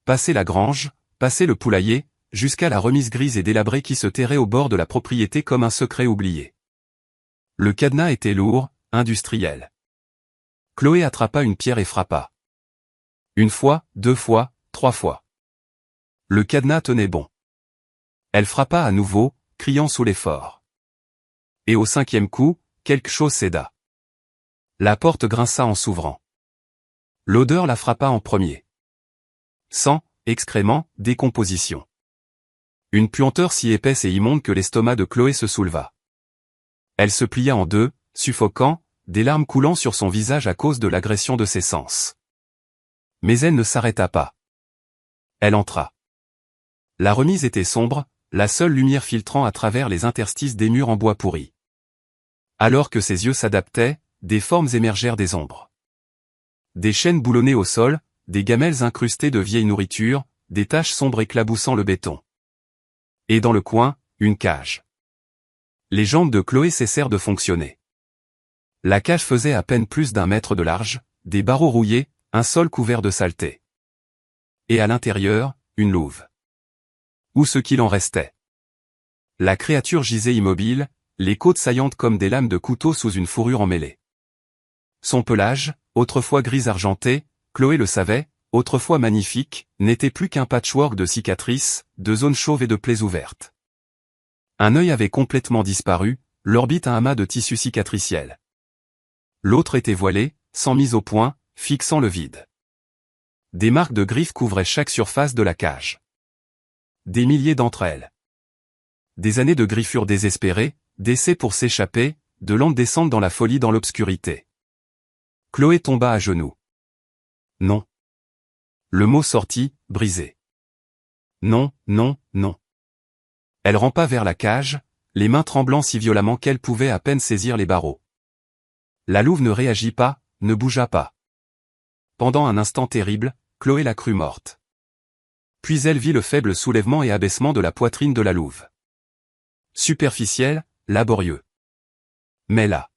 Passé la grange, passé le poulailler, jusqu'à la remise grise et délabrée qui se terrait au bord de la propriété comme un secret oublié. Le cadenas était lourd, industriel. Chloé attrapa une pierre et frappa. Une fois, 2 fois, 3 fois. Le cadenas tenait bon. Elle frappa à nouveau, criant sous l'effort. Et au 5e coup, quelque chose céda. La porte grinça en s'ouvrant. L'odeur la frappa en premier. Sang, excréments, décomposition. Une puanteur si épaisse et immonde que l'estomac de Chloé se souleva. Elle se plia en deux, suffoquant, des larmes coulant sur son visage à cause de l'agression de ses sens. Mais elle ne s'arrêta pas. Elle entra. La remise était sombre, la seule lumière filtrant à travers les interstices des murs en bois pourri. Alors que ses yeux s'adaptaient, des formes émergèrent des ombres. Des chaînes boulonnées au sol, des gamelles incrustées de vieille nourriture, des taches sombres éclaboussant le béton. Et dans le coin, une cage. Les jambes de Chloé cessèrent de fonctionner. La cage faisait à peine plus d'1 mètre de large, des barreaux rouillés, un sol couvert de saleté. Et à l'intérieur, une louve. Ou ce qu'il en restait. La créature gisait immobile, les côtes saillantes comme des lames de couteau sous une fourrure emmêlée. Son pelage, autrefois gris argenté, Chloé le savait, autrefois magnifique, n'était plus qu'un patchwork de cicatrices, de zones chauves et de plaies ouvertes. Un œil avait complètement disparu, l'orbite un amas de tissu cicatriciel. L'autre était voilé, sans mise au point, fixant le vide. Des marques de griffes couvraient chaque surface de la cage. Des milliers d'entre elles. Des années de griffures désespérées, d'essais pour s'échapper, de lentes descentes dans la folie dans l'obscurité. Chloé tomba à genoux. Non. Le mot sortit, brisé. Non, non, non. Elle rampa vers la cage, les mains tremblant si violemment qu'elle pouvait à peine saisir les barreaux. La louve ne réagit pas, ne bougea pas. Pendant un instant terrible, Chloé la crut morte. Puis elle vit le faible soulèvement et abaissement de la poitrine de la louve. Superficiel, laborieux. Mais là.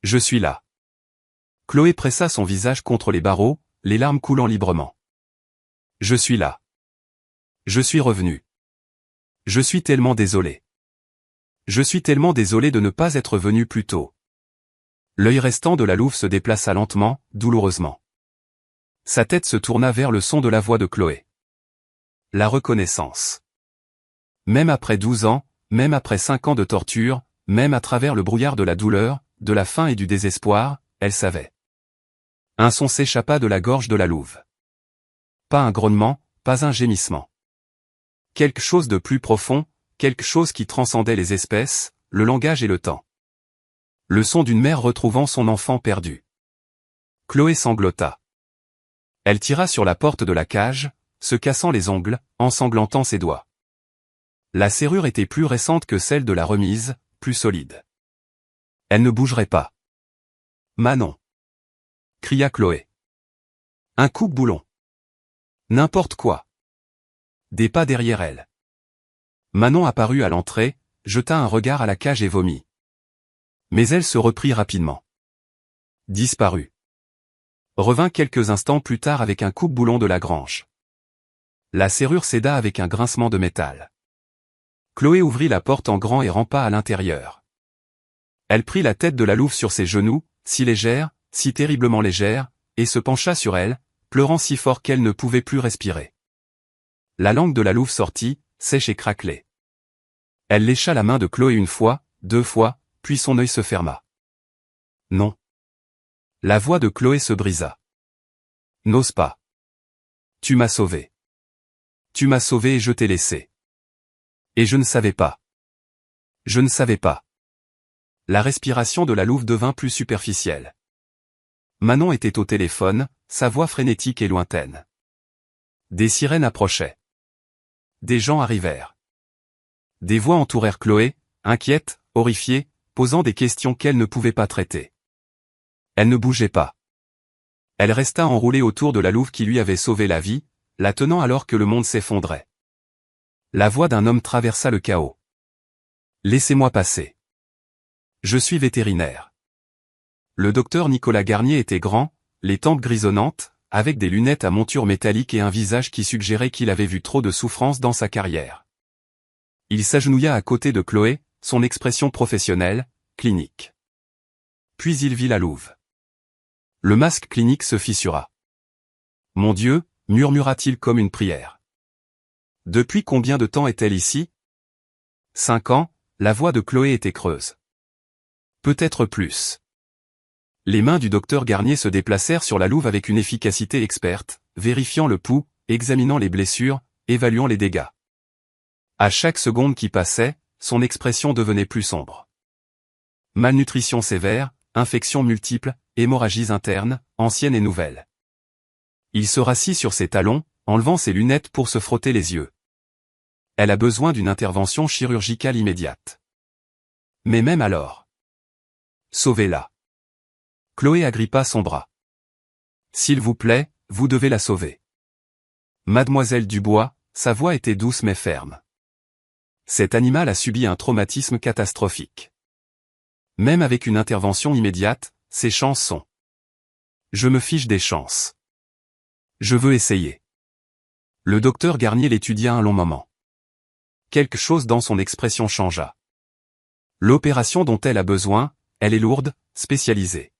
Je suis là. Chloé pressa son visage contre les barreaux, les larmes coulant librement. Je suis là. Je suis revenu. Je suis tellement désolé. Je suis tellement désolé de ne pas être venu plus tôt. L'œil restant de la louve se déplaça lentement, douloureusement. Sa tête se tourna vers le son de la voix de Chloé. La reconnaissance. Même après 12 ans, même après 5 ans de torture, même à travers le brouillard de la douleur, de la faim et du désespoir, elle savait. Un son s'échappa de la gorge de la louve. Pas un grognement, pas un gémissement. Quelque chose de plus profond, quelque chose qui transcendait les espèces, le langage et le temps. Le son d'une mère retrouvant son enfant perdu. Chloé sanglota. Elle tira sur la porte de la cage, se cassant les ongles, ensanglantant ses doigts. La serrure était plus récente que celle de la remise, plus solide. Elle ne bougerait pas. Manon. Cria Chloé. Un coupe-boulon. N'importe quoi. Des pas derrière elle. Manon apparut à l'entrée, jeta un regard à la cage et vomit. Mais elle se reprit rapidement. Disparut. Revint quelques instants plus tard avec un coupe-boulon de la grange. La serrure céda avec un grincement de métal. Chloé ouvrit la porte en grand et rampa à l'intérieur. Elle prit la tête de la louve sur ses genoux, si légère, si terriblement légère, et se pencha sur elle, pleurant si fort qu'elle ne pouvait plus respirer. La langue de la louve sortit, sèche et craquelée. Elle lécha la main de Chloé 1 fois, 2 fois, puis son œil se ferma. Non. La voix de Chloé se brisa. N'ose pas. Tu m'as sauvé. Tu m'as sauvé et je t'ai laissé. Et je ne savais pas. Je ne savais pas. La respiration de la louve devint plus superficielle. Manon était au téléphone, sa voix frénétique et lointaine. Des sirènes approchaient. Des gens arrivèrent. Des voix entourèrent Chloé, inquiètes, horrifiées, posant des questions qu'elle ne pouvait pas traiter. Elle ne bougeait pas. Elle resta enroulée autour de la louve qui lui avait sauvé la vie, la tenant alors que le monde s'effondrait. La voix d'un homme traversa le chaos. Laissez-moi passer. Je suis vétérinaire. Le docteur Nicolas Garnier était grand, les tempes grisonnantes, avec des lunettes à monture métallique et un visage qui suggérait qu'il avait vu trop de souffrance dans sa carrière. Il s'agenouilla à côté de Chloé, son expression professionnelle, clinique. Puis il vit la louve. Le masque clinique se fissura. « Mon Dieu » murmura-t-il comme une prière. « Depuis combien de temps est-elle ici » 5 ans, la voix de Chloé était creuse. Peut-être plus. Les mains du docteur Garnier se déplacèrent sur la louve avec une efficacité experte, vérifiant le pouls, examinant les blessures, évaluant les dégâts. À chaque seconde qui passait, son expression devenait plus sombre. Malnutrition sévère, infections multiples, hémorragies internes, anciennes et nouvelles. Il se rassit sur ses talons, enlevant ses lunettes pour se frotter les yeux. Elle a besoin d'une intervention chirurgicale immédiate. Mais même alors. Sauvez-la. Chloé agrippa son bras. S'il vous plaît, vous devez la sauver. Mademoiselle Dubois, sa voix était douce mais ferme. Cet animal a subi un traumatisme catastrophique. Même avec une intervention immédiate, ses chances sont. Je me fiche des chances. Je veux essayer. Le docteur Garnier l'étudia un long moment. Quelque chose dans son expression changea. L'opération dont elle a besoin, elle est lourde, spécialisée.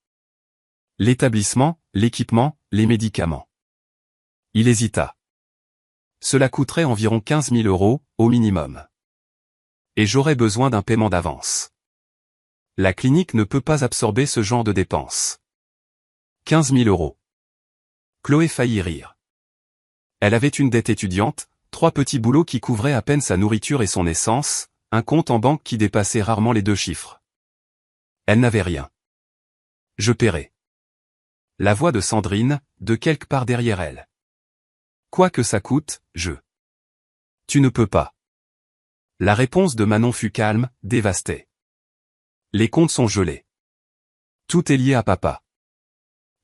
L'établissement, l'équipement, les médicaments. Il hésita. Cela coûterait environ 15 000 €, au minimum. Et j'aurais besoin d'un paiement d'avance. La clinique ne peut pas absorber ce genre de dépenses. 15 000 €. Chloé faillit rire. Elle avait une dette étudiante, 3 petits boulots qui couvraient à peine sa nourriture et son essence, un compte en banque qui dépassait rarement les 2 chiffres. Elle n'avait rien. Je paierai. La voix de Sandrine, de quelque part derrière elle. Quoi que ça coûte, je. Tu ne peux pas. La réponse de Manon fut calme, dévastée. Les comptes sont gelés. Tout est lié à papa.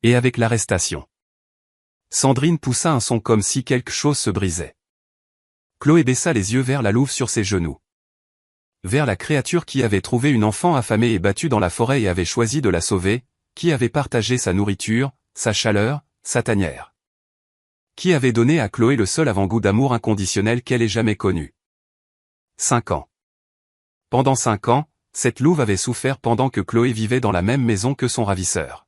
Et avec l'arrestation. Sandrine poussa un son comme si quelque chose se brisait. Chloé baissa les yeux vers la louve sur ses genoux. Vers la créature qui avait trouvé une enfant affamée et battue dans la forêt et avait choisi de la sauver, qui avait partagé sa nourriture, sa chaleur, sa tanière. Qui avait donné à Chloé le seul avant-goût d'amour inconditionnel qu'elle ait jamais connu. 5 ans. Pendant 5 ans, cette louve avait souffert pendant que Chloé vivait dans la même maison que son ravisseur.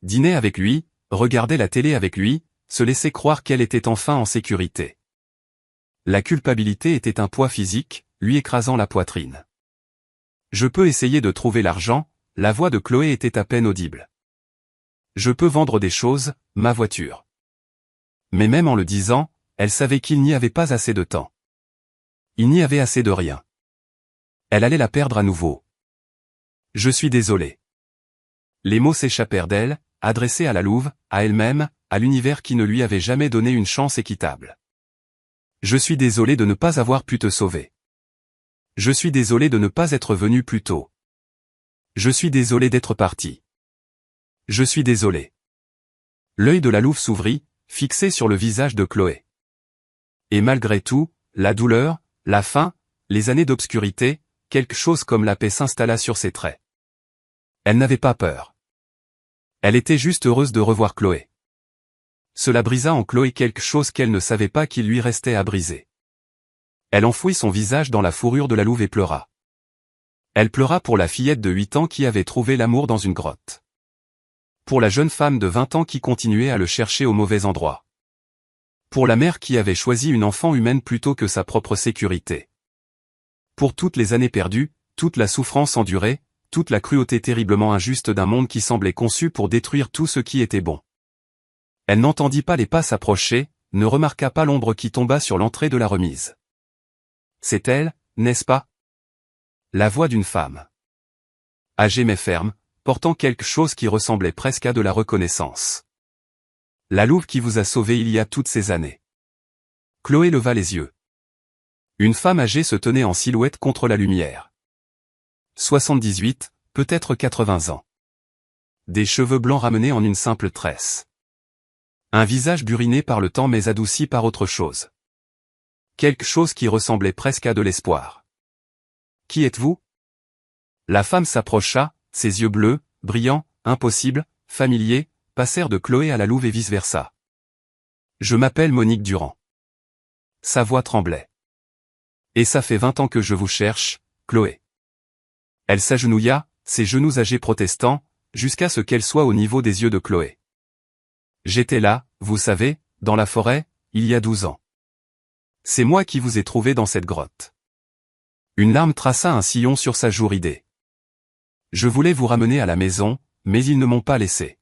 Dînait avec lui, regardait la télé avec lui, se laissait croire qu'elle était enfin en sécurité. La culpabilité était un poids physique, lui écrasant la poitrine. Je peux essayer de trouver l'argent, la voix de Chloé était à peine audible. Je peux vendre des choses, ma voiture. Mais même en le disant, elle savait qu'il n'y avait pas assez de temps. Il n'y avait assez de rien. Elle allait la perdre à nouveau. Je suis désolé. Les mots s'échappèrent d'elle, adressés à la louve, à elle-même, à l'univers qui ne lui avait jamais donné une chance équitable. Je suis désolé de ne pas avoir pu te sauver. Je suis désolé de ne pas être venu plus tôt. Je suis désolé d'être parti. Je suis désolé. L'œil de la louve s'ouvrit, fixé sur le visage de Chloé. Et malgré tout, la douleur, la faim, les années d'obscurité, quelque chose comme la paix s'installa sur ses traits. Elle n'avait pas peur. Elle était juste heureuse de revoir Chloé. Cela brisa en Chloé quelque chose qu'elle ne savait pas qu'il lui restait à briser. Elle enfouit son visage dans la fourrure de la louve et pleura. Elle pleura pour la fillette de 8 ans qui avait trouvé l'amour dans une grotte. Pour la jeune femme de 20 ans qui continuait à le chercher au mauvais endroit. Pour la mère qui avait choisi une enfant humaine plutôt que sa propre sécurité. Pour toutes les années perdues, toute la souffrance endurée, toute la cruauté terriblement injuste d'un monde qui semblait conçu pour détruire tout ce qui était bon. Elle n'entendit pas les pas s'approcher, ne remarqua pas l'ombre qui tomba sur l'entrée de la remise. C'est elle, n'est-ce pas? La voix d'une femme. Âgée mais ferme, portant quelque chose qui ressemblait presque à de la reconnaissance. La louve qui vous a sauvé il y a toutes ces années. Chloé leva les yeux. Une femme âgée se tenait en silhouette contre la lumière. 78, peut-être 80 ans. Des cheveux blancs ramenés en une simple tresse. Un visage buriné par le temps mais adouci par autre chose. Quelque chose qui ressemblait presque à de l'espoir. Qui êtes-vous? La femme s'approcha, ses yeux bleus, brillants, impossibles, familiers, passèrent de Chloé à la louve et vice-versa. Je m'appelle Monique Durand. Sa voix tremblait. Et ça fait 20 ans que je vous cherche, Chloé. Elle s'agenouilla, ses genoux âgés protestants, jusqu'à ce qu'elle soit au niveau des yeux de Chloé. J'étais là, vous savez, dans la forêt, il y a 12 ans. C'est moi qui vous ai trouvé dans cette grotte. Une larme traça un sillon sur sa joue ridée. Je voulais vous ramener à la maison, mais ils ne m'ont pas laissé.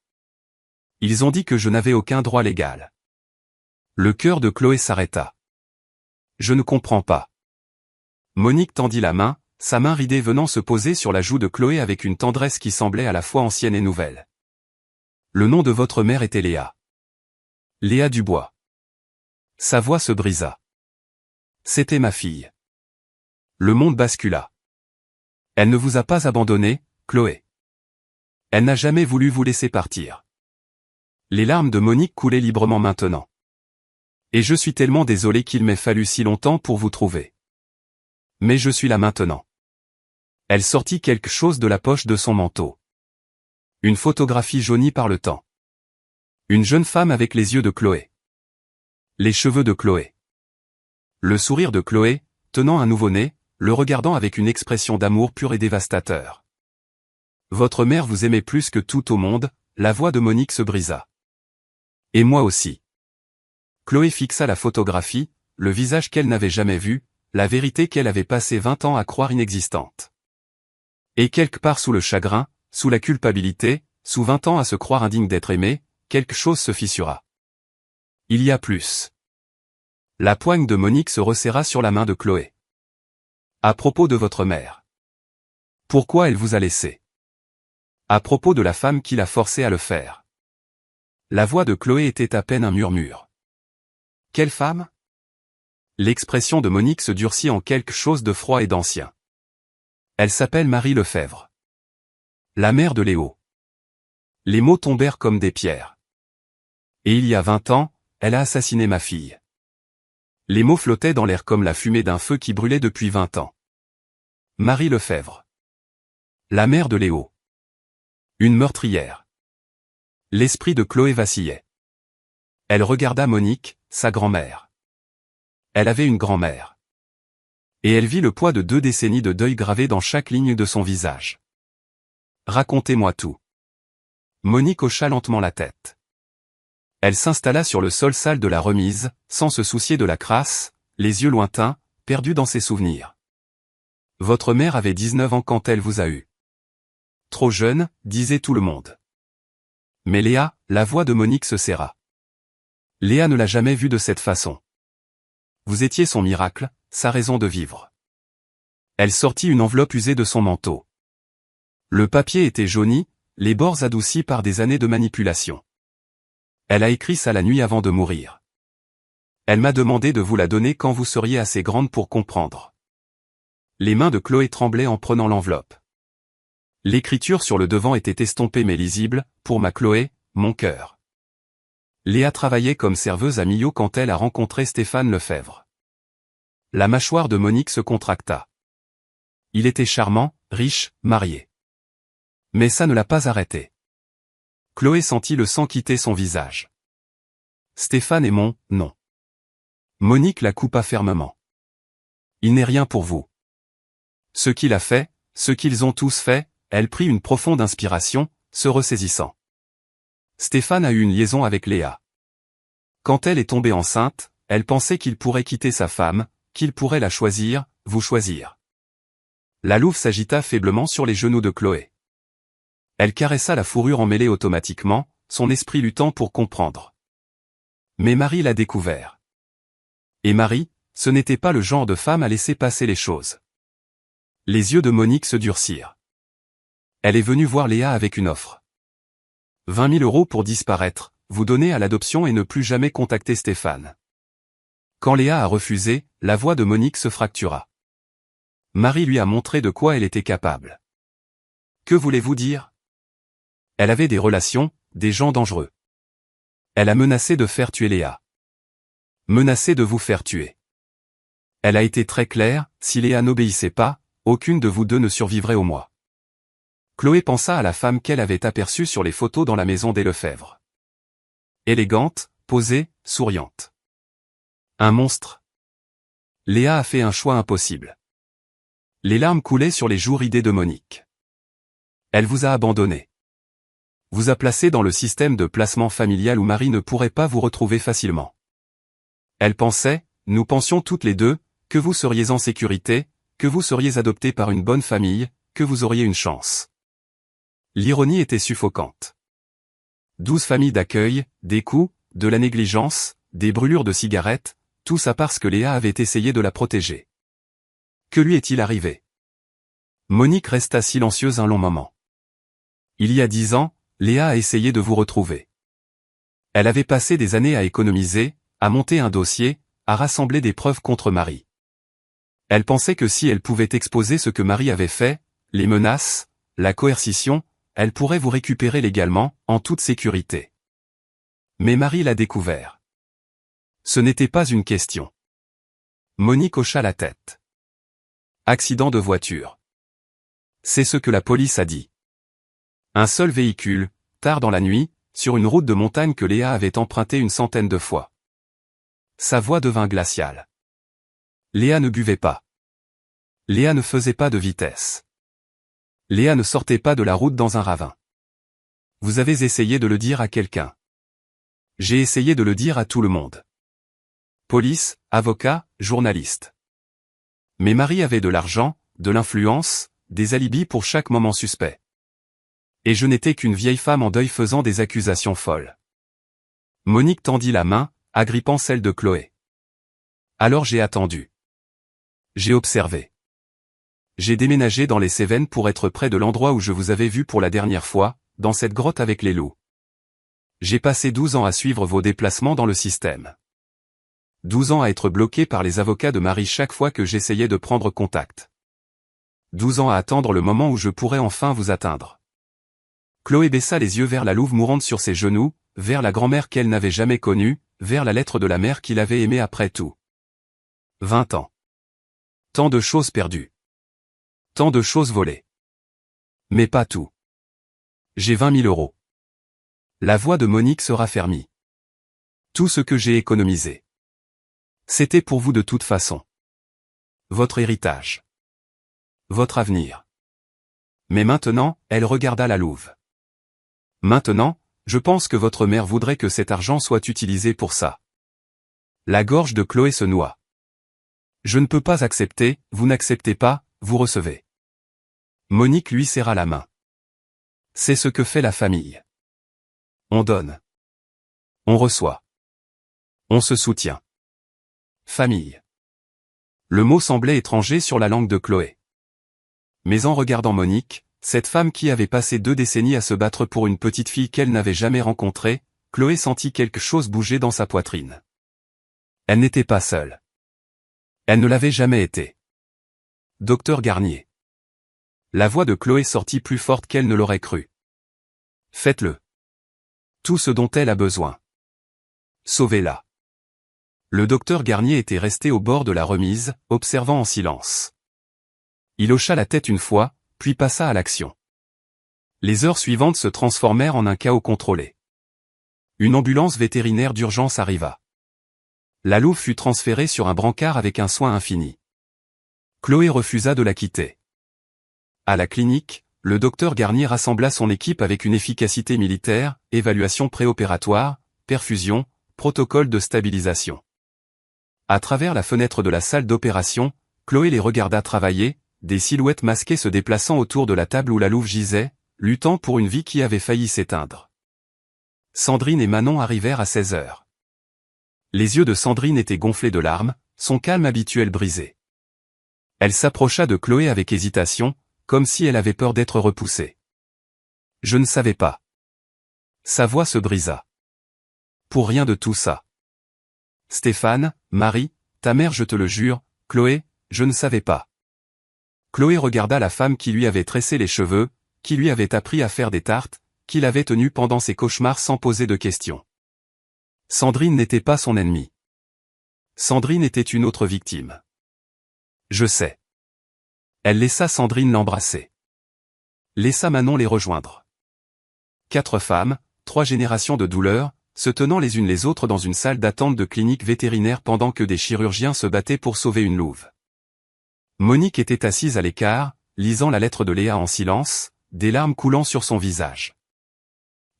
Ils ont dit que je n'avais aucun droit légal. Le cœur de Chloé s'arrêta. Je ne comprends pas. Monique tendit la main, sa main ridée venant se poser sur la joue de Chloé avec une tendresse qui semblait à la fois ancienne et nouvelle. Le nom de votre mère était Léa. Léa Dubois. Sa voix se brisa. C'était ma fille. Le monde bascula. Elle ne vous a pas abandonné, Chloé. Elle n'a jamais voulu vous laisser partir. Les larmes de Monique coulaient librement maintenant. Et je suis tellement désolé qu'il m'ait fallu si longtemps pour vous trouver. Mais je suis là maintenant. Elle sortit quelque chose de la poche de son manteau. Une photographie jaunie par le temps. Une jeune femme avec les yeux de Chloé. Les cheveux de Chloé. Le sourire de Chloé, tenant un nouveau-né, le regardant avec une expression d'amour pur et dévastateur. Votre mère vous aimait plus que tout au monde, la voix de Monique se brisa. Et moi aussi. Chloé fixa la photographie, le visage qu'elle n'avait jamais vu, la vérité qu'elle avait passé 20 ans à croire inexistante. Et quelque part sous le chagrin, sous la culpabilité, sous 20 ans à se croire indigne d'être aimé, quelque chose se fissura. Il y a plus. La poigne de Monique se resserra sur la main de Chloé. À propos de votre mère. Pourquoi elle vous a laissé? À propos de la femme qui l'a forcé à le faire. La voix de Chloé était à peine un murmure. Quelle femme? L'expression de Monique se durcit en quelque chose de froid et d'ancien. Elle s'appelle Marie Lefebvre. La mère de Léo. Les mots tombèrent comme des pierres. Et il y a 20 ans, elle a assassiné ma fille. Les mots flottaient dans l'air comme la fumée d'un feu qui brûlait depuis 20 ans. Marie Lefebvre. La mère de Léo. Une meurtrière. L'esprit de Chloé vacillait. Elle regarda Monique, sa grand-mère. Elle avait une grand-mère. Et elle vit le poids de 2 décennies de deuil gravé dans chaque ligne de son visage. Racontez-moi tout. Monique hocha lentement la tête. Elle s'installa sur le sol sale de la remise, sans se soucier de la crasse, les yeux lointains, perdus dans ses souvenirs. Votre mère avait 19 ans quand elle vous a eu. Trop jeune, disait tout le monde. Mais Léa, la voix de Monique se serra. Léa ne l'a jamais vue de cette façon. Vous étiez son miracle, sa raison de vivre. Elle sortit une enveloppe usée de son manteau. Le papier était jauni, les bords adoucis par des années de manipulation. Elle a écrit ça la nuit avant de mourir. Elle m'a demandé de vous la donner quand vous seriez assez grande pour comprendre. Les mains de Chloé tremblaient en prenant l'enveloppe. L'écriture sur le devant était estompée mais lisible, pour ma Chloé, mon cœur. Léa travaillait comme serveuse à Millau quand elle a rencontré Stéphane Lefebvre. La mâchoire de Monique se contracta. Il était charmant, riche, marié. Mais ça ne l'a pas arrêté. Chloé sentit le sang quitter son visage. Stéphane est mon non. Monique la coupa fermement. Il n'est rien pour vous. Ce qu'il a fait, ce qu'ils ont tous fait, elle prit une profonde inspiration, se ressaisissant. Stéphane a eu une liaison avec Léa. Quand elle est tombée enceinte, elle pensait qu'il pourrait quitter sa femme, qu'il pourrait la choisir, vous choisir. La louve s'agita faiblement sur les genoux de Chloé. Elle caressa la fourrure emmêlée automatiquement, son esprit luttant pour comprendre. Mais Marie l'a découvert. Et Marie, ce n'était pas le genre de femme à laisser passer les choses. Les yeux de Monique se durcirent. Elle est venue voir Léa avec une offre. 20 000 € pour disparaître, vous donner à l'adoption et ne plus jamais contacter Stéphane. Quand Léa a refusé, la voix de Monique se fractura. Marie lui a montré de quoi elle était capable. Que voulez-vous dire? Elle avait des relations, des gens dangereux. Elle a menacé de faire tuer Léa. Menacé de vous faire tuer. Elle a été très claire, si Léa n'obéissait pas, aucune de vous deux ne survivrait au mois. Chloé pensa à la femme qu'elle avait aperçue sur les photos dans la maison des Lefebvre. Élégante, posée, souriante. Un monstre. Léa a fait un choix impossible. Les larmes coulaient sur les joues ridées de Monique. Elle vous a abandonné. Vous a placé dans le système de placement familial où Marie ne pourrait pas vous retrouver facilement. Elle pensait, nous pensions toutes les deux, que vous seriez en sécurité, que vous seriez adopté par une bonne famille, que vous auriez une chance. L'ironie était suffocante. 12 familles d'accueil, des coups, de la négligence, des brûlures de cigarettes, tout ça parce que Léa avait essayé de la protéger. Que lui est-il arrivé? Monique resta silencieuse un long moment. Il y a 10 ans, Léa a essayé de vous retrouver. Elle avait passé des années à économiser, à monter un dossier, à rassembler des preuves contre Marie. Elle pensait que si elle pouvait exposer ce que Marie avait fait, les menaces, la coercition, elle pourrait vous récupérer légalement, en toute sécurité. Mais Marie l'a découvert. Ce n'était pas une question. Monique hocha la tête. Accident de voiture. C'est ce que la police a dit. Un seul véhicule, tard dans la nuit, sur une route de montagne que Léa avait empruntée une centaine de fois. Sa voix devint glaciale. Léa ne buvait pas. Léa ne faisait pas de vitesse. Léa ne sortait pas de la route dans un ravin. Vous avez essayé de le dire à quelqu'un. J'ai essayé de le dire à tout le monde. Police, avocats, journalistes. Mais Marie avait de l'argent, de l'influence, des alibis pour chaque moment suspect. Et je n'étais qu'une vieille femme en deuil faisant des accusations folles. Monique tendit la main, agrippant celle de Chloé. Alors j'ai attendu. J'ai observé. J'ai déménagé dans les Cévennes pour être près de l'endroit où je vous avais vu pour la dernière fois, dans cette grotte avec les loups. J'ai passé 12 ans à suivre vos déplacements dans le système. 12 ans à être bloqué par les avocats de Marie chaque fois que j'essayais de prendre contact. 12 ans à attendre le moment où je pourrais enfin vous atteindre. Chloé baissa les yeux vers la louve mourante sur ses genoux, vers la grand-mère qu'elle n'avait jamais connue, vers la lettre de la mère qu'il avait aimée après tout. 20 ans. Tant de choses perdues. Tant de choses volées. Mais pas tout. J'ai 20 000 euros. La voix de Monique se raffermit. Tout ce que j'ai économisé. C'était pour vous de toute façon. Votre héritage. Votre avenir. Mais maintenant, elle regarda la louve. Maintenant, je pense que votre mère voudrait que cet argent soit utilisé pour ça. La gorge de Chloé se noua. Je ne peux pas accepter, vous n'acceptez pas, vous recevez. Monique lui serra la main. C'est ce que fait la famille. On donne. On reçoit. On se soutient. Famille. Le mot semblait étranger sur la langue de Chloé. Mais en regardant Monique, cette femme qui avait passé 2 décennies à se battre pour une petite fille qu'elle n'avait jamais rencontrée, Chloé sentit quelque chose bouger dans sa poitrine. Elle n'était pas seule. Elle ne l'avait jamais été. Docteur Garnier. La voix de Chloé sortit plus forte qu'elle ne l'aurait cru. Faites-le. Tout ce dont elle a besoin. Sauvez-la. Le docteur Garnier était resté au bord de la remise, observant en silence. Il hocha la tête une fois, puis passa à l'action. Les heures suivantes se transformèrent en un chaos contrôlé. Une ambulance vétérinaire d'urgence arriva. La louve fut transférée sur un brancard avec un soin infini. Chloé refusa de la quitter. À la clinique, le docteur Garnier rassembla son équipe avec une efficacité militaire, évaluation préopératoire, perfusion, protocole de stabilisation. À travers la fenêtre de la salle d'opération, Chloé les regarda travailler, des silhouettes masquées se déplaçant autour de la table où la louve gisait, luttant pour une vie qui avait failli s'éteindre. Sandrine et Manon arrivèrent à 16 heures. Les yeux de Sandrine étaient gonflés de larmes, son calme habituel brisé. Elle s'approcha de Chloé avec hésitation, comme si elle avait peur d'être repoussée. Je ne savais pas. Sa voix se brisa. Pour rien de tout ça. Stéphane, Marie, ta mère je te le jure, Chloé, je ne savais pas. Chloé regarda la femme qui lui avait tressé les cheveux, qui lui avait appris à faire des tartes, qui l'avait tenue pendant ses cauchemars sans poser de questions. Sandrine n'était pas son ennemie. Sandrine était une autre victime. Je sais. Elle laissa Sandrine l'embrasser. Laissa Manon les rejoindre. 4 femmes, 3 générations de douleurs, se tenant les unes les autres dans une salle d'attente de clinique vétérinaire pendant que des chirurgiens se battaient pour sauver une louve. Monique était assise à l'écart, lisant la lettre de Léa en silence, des larmes coulant sur son visage.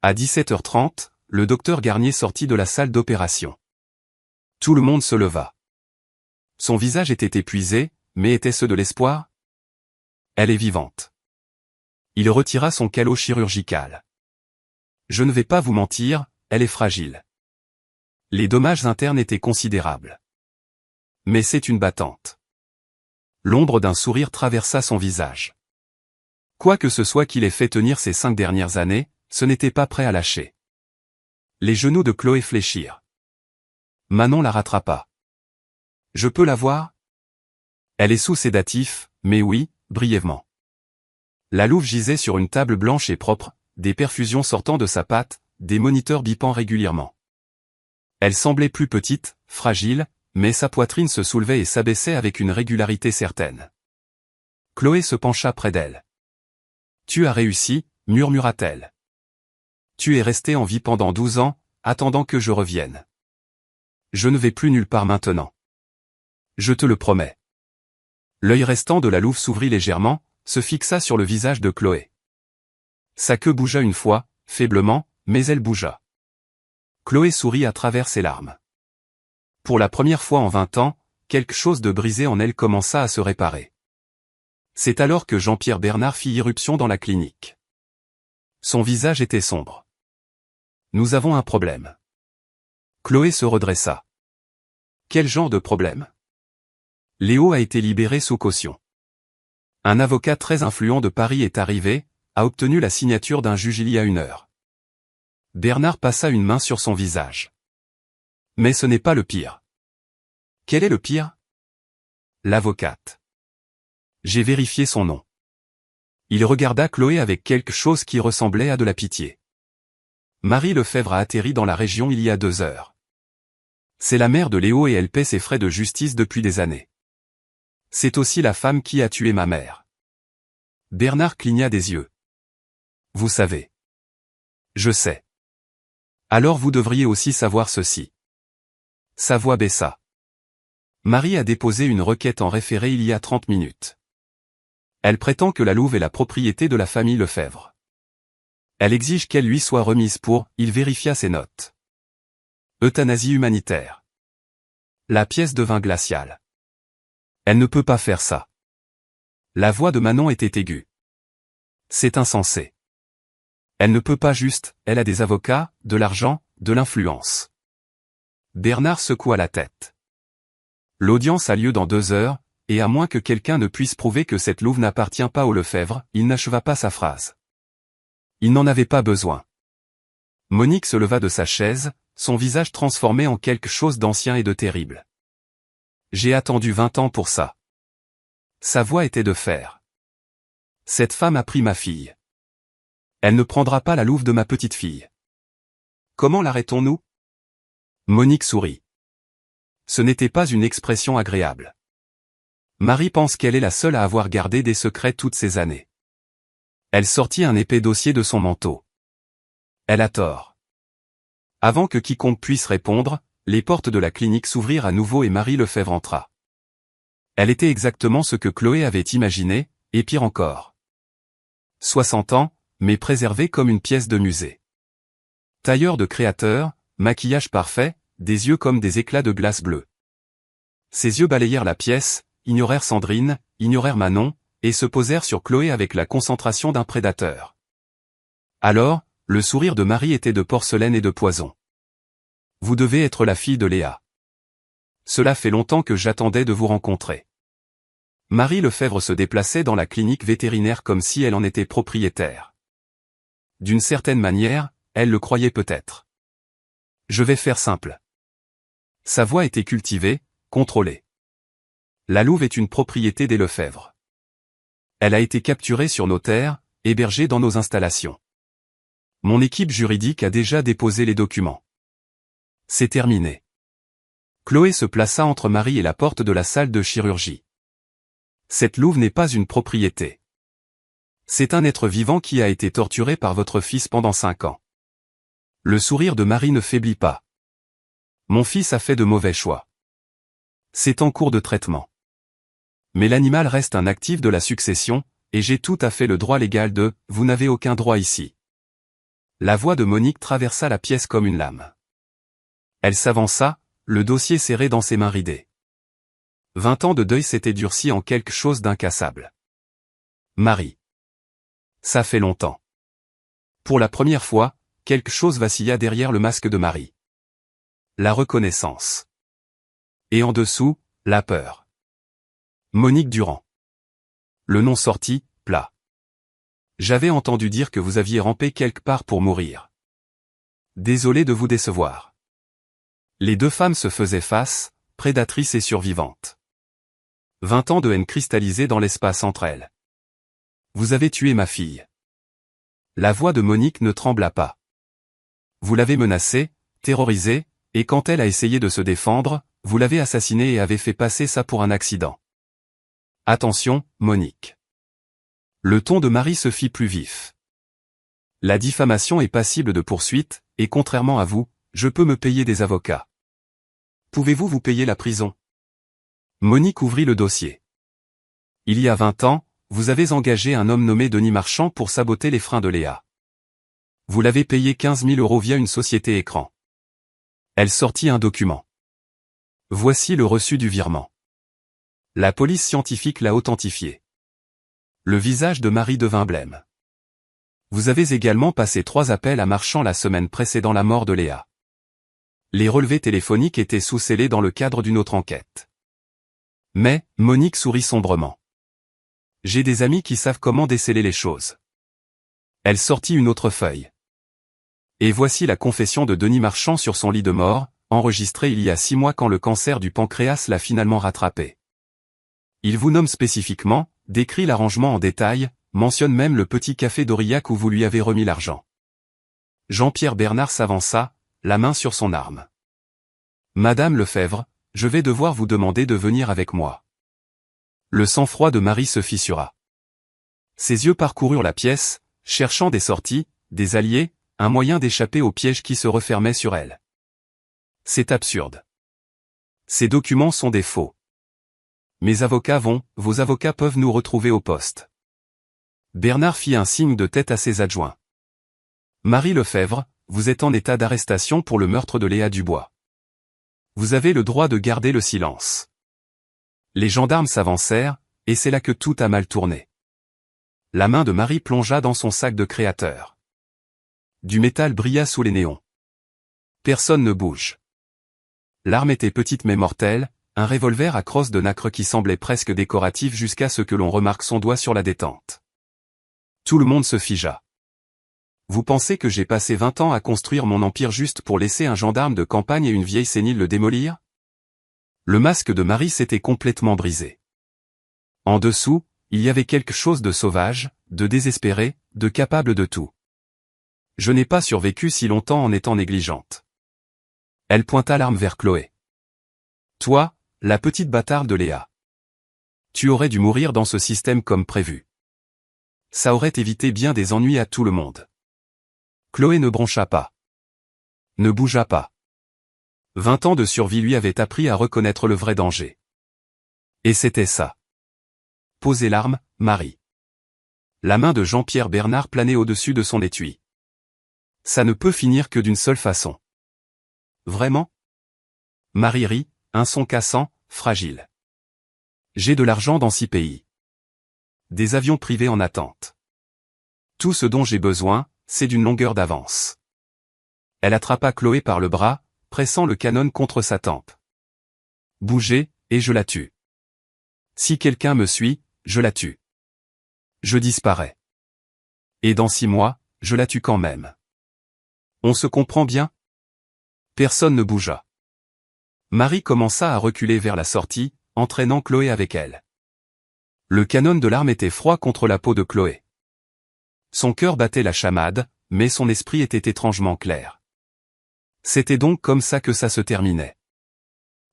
À 17h30, le docteur Garnier sortit de la salle d'opération. Tout le monde se leva. Son visage était épuisé, mais était-ce de l'espoir? Elle est vivante. Il retira son calot chirurgical. Je ne vais pas vous mentir, elle est fragile. Les dommages internes étaient considérables. Mais c'est une battante. L'ombre d'un sourire traversa son visage. Quoi que ce soit qu'il ait fait tenir ces 5 dernières années, ce n'était pas prêt à lâcher. Les genoux de Chloé fléchirent. Manon la rattrapa. Je peux la voir? Elle est sous sédatif, mais oui, brièvement. La louve gisait sur une table blanche et propre, des perfusions sortant de sa patte, des moniteurs bipant régulièrement. Elle semblait plus petite, fragile, mais sa poitrine se soulevait et s'abaissait avec une régularité certaine. Chloé se pencha près d'elle. Tu as réussi, murmura-t-elle. Tu es resté en vie pendant 12 ans, attendant que je revienne. Je ne vais plus nulle part maintenant. Je te le promets. L'œil restant de la louve s'ouvrit légèrement, se fixa sur le visage de Chloé. Sa queue bougea une fois, faiblement, mais elle bougea. Chloé sourit à travers ses larmes. Pour la première fois en 20 ans, quelque chose de brisé en elle commença à se réparer. C'est alors que Jean-Pierre Bernard fit irruption dans la clinique. Son visage était sombre. Nous avons un problème. Chloé se redressa. Quel genre de problème? Léo a été libéré sous caution. Un avocat très influent de Paris est arrivé, a obtenu la signature d'un juge il y a 1 heure. Bernard passa une main sur son visage. Mais ce n'est pas le pire. Quel est le pire? L'avocate. J'ai vérifié son nom. Il regarda Chloé avec quelque chose qui ressemblait à de la pitié. Marie Lefebvre a atterri dans la région il y a 2 heures. C'est la mère de Léo et elle paie ses frais de justice depuis des années. C'est aussi la femme qui a tué ma mère. Bernard cligna des yeux. Vous savez. Je sais. Alors vous devriez aussi savoir ceci. Sa voix baissa. Marie a déposé une requête en référé il y a 30 minutes. Elle prétend que la louve est la propriété de la famille Lefebvre. Elle exige qu'elle lui soit remise pour, il vérifia ses notes. Euthanasie humanitaire. La pièce devint glaciale. Elle ne peut pas faire ça. La voix de Manon était aiguë. C'est insensé. Elle ne peut pas juste, elle a des avocats, de l'argent, de l'influence. Bernard secoua la tête. L'audience a lieu dans 2 heures, et à moins que quelqu'un ne puisse prouver que cette louve n'appartient pas aux Lefebvre, il n'acheva pas sa phrase. Il n'en avait pas besoin. Monique se leva de sa chaise, son visage transformé en quelque chose d'ancien et de terrible. J'ai attendu 20 ans pour ça. Sa voix était de fer. Cette femme a pris ma fille. Elle ne prendra pas la louve de ma petite fille. Comment l'arrêtons-nous? Monique sourit. Ce n'était pas une expression agréable. Marie pense qu'elle est la seule à avoir gardé des secrets toutes ces années. Elle sortit un épais dossier de son manteau. Elle a tort. Avant que quiconque puisse répondre, les portes de la clinique s'ouvrirent à nouveau et Marie Lefebvre entra. Elle était exactement ce que Chloé avait imaginé, et pire encore. 60 ans, mais préservée comme une pièce de musée. Tailleur de créateur, maquillage parfait, des yeux comme des éclats de glace bleue. Ses yeux balayèrent la pièce, ignorèrent Sandrine, ignorèrent Manon, et se posèrent sur Chloé avec la concentration d'un prédateur. Alors, le sourire de Marie était de porcelaine et de poison. Vous devez être la fille de Léa. Cela fait longtemps que j'attendais de vous rencontrer. Marie Lefebvre se déplaçait dans la clinique vétérinaire comme si elle en était propriétaire. D'une certaine manière, elle le croyait peut-être. Je vais faire simple. Sa voix était cultivée, contrôlée. La louve est une propriété des Lefebvre. Elle a été capturée sur nos terres, hébergée dans nos installations. Mon équipe juridique a déjà déposé les documents. C'est terminé. Chloé se plaça entre Marie et la porte de la salle de chirurgie. Cette louve n'est pas une propriété. C'est un être vivant qui a été torturé par votre fils pendant 5 ans. Le sourire de Marie ne faiblit pas. Mon fils a fait de mauvais choix. C'est en cours de traitement. Mais l'animal reste un actif de la succession, et j'ai tout à fait le droit légal de « vous n'avez aucun droit ici ». La voix de Monique traversa la pièce comme une lame. Elle s'avança, le dossier serré dans ses mains ridées. 20 ans de deuil s'étaient durcis en quelque chose d'incassable. Marie. Ça fait longtemps. Pour la première fois, quelque chose vacilla derrière le masque de Marie. La reconnaissance. Et en dessous, la peur. Monique Durand. Le nom sortit, plat. J'avais entendu dire que vous aviez rampé quelque part pour mourir. Désolé de vous décevoir. Les deux femmes se faisaient face, prédatrices et survivantes. 20 ans de haine cristallisée dans l'espace entre elles. Vous avez tué ma fille. La voix de Monique ne trembla pas. Vous l'avez menacée, terrorisée, et quand elle a essayé de se défendre, vous l'avez assassinée et avez fait passer ça pour un accident. Attention, Monique. Le ton de Marie se fit plus vif. La diffamation est passible de poursuite, et contrairement à vous, je peux me payer des avocats. Pouvez-vous vous payer la prison? Monique ouvrit le dossier. Il y a 20 ans, vous avez engagé un homme nommé Denis Marchand pour saboter les freins de Léa. Vous l'avez payé 15 000 € via une société écran. Elle sortit un document. Voici le reçu du virement. La police scientifique l'a authentifié. Le visage de Marie devint blême. Vous avez également passé 3 appels à Marchand la semaine précédant la mort de Léa. Les relevés téléphoniques étaient sous-scellés dans le cadre d'une autre enquête. Mais, Monique sourit sombrement. J'ai des amis qui savent comment déceler les choses. Elle sortit une autre feuille. Et voici la confession de Denis Marchand sur son lit de mort, enregistrée il y a 6 mois quand le cancer du pancréas l'a finalement rattrapé. Il vous nomme spécifiquement, décrit l'arrangement en détail, mentionne même le petit café d'Aurillac où vous lui avez remis l'argent. Jean-Pierre Bernard s'avança, la main sur son arme. Madame Lefebvre, je vais devoir vous demander de venir avec moi. Le sang-froid de Marie se fissura. Ses yeux parcoururent la pièce, cherchant des sorties, des alliés, un moyen d'échapper au piège qui se refermait sur elle. C'est absurde. Ces documents sont des faux. Vos avocats peuvent nous retrouver au poste. Bernard fit un signe de tête à ses adjoints. Marie Lefebvre, vous êtes en état d'arrestation pour le meurtre de Léa Dubois. Vous avez le droit de garder le silence. Les gendarmes s'avancèrent, et c'est là que tout a mal tourné. La main de Marie plongea dans son sac de créateur. Du métal brilla sous les néons. Personne ne bouge. L'arme était petite mais mortelle, un revolver à crosse de nacre qui semblait presque décoratif jusqu'à ce que l'on remarque son doigt sur la détente. Tout le monde se figea. Vous pensez que j'ai passé 20 ans à construire mon empire juste pour laisser un gendarme de campagne et une vieille sénile le démolir? Le masque de Marie s'était complètement brisé. En dessous, il y avait quelque chose de sauvage, de désespéré, de capable de tout. Je n'ai pas survécu si longtemps en étant négligente. Elle pointa l'arme vers Chloé. Toi, la petite bâtarde de Léa. Tu aurais dû mourir dans ce système comme prévu. Ça aurait évité bien des ennuis à tout le monde. Chloé ne broncha pas. Ne bougea pas. 20 ans de survie lui avaient appris à reconnaître le vrai danger. Et c'était ça. Posez l'arme, Marie. La main de Jean-Pierre Bernard planait au-dessus de son étui. Ça ne peut finir que d'une seule façon. Vraiment? Marie rit, un son cassant, fragile. J'ai de l'argent dans 6 pays. Des avions privés en attente. Tout ce dont j'ai besoin, c'est d'une longueur d'avance. Elle attrapa Chloé par le bras, pressant le canon contre sa tempe. Bougez, et je la tue. Si quelqu'un me suit, je la tue. Je disparais. Et dans 6 mois, je la tue quand même. On se comprend bien? Personne ne bougea. Marie commença à reculer vers la sortie, entraînant Chloé avec elle. Le canon de l'arme était froid contre la peau de Chloé. Son cœur battait la chamade, mais son esprit était étrangement clair. C'était donc comme ça que ça se terminait.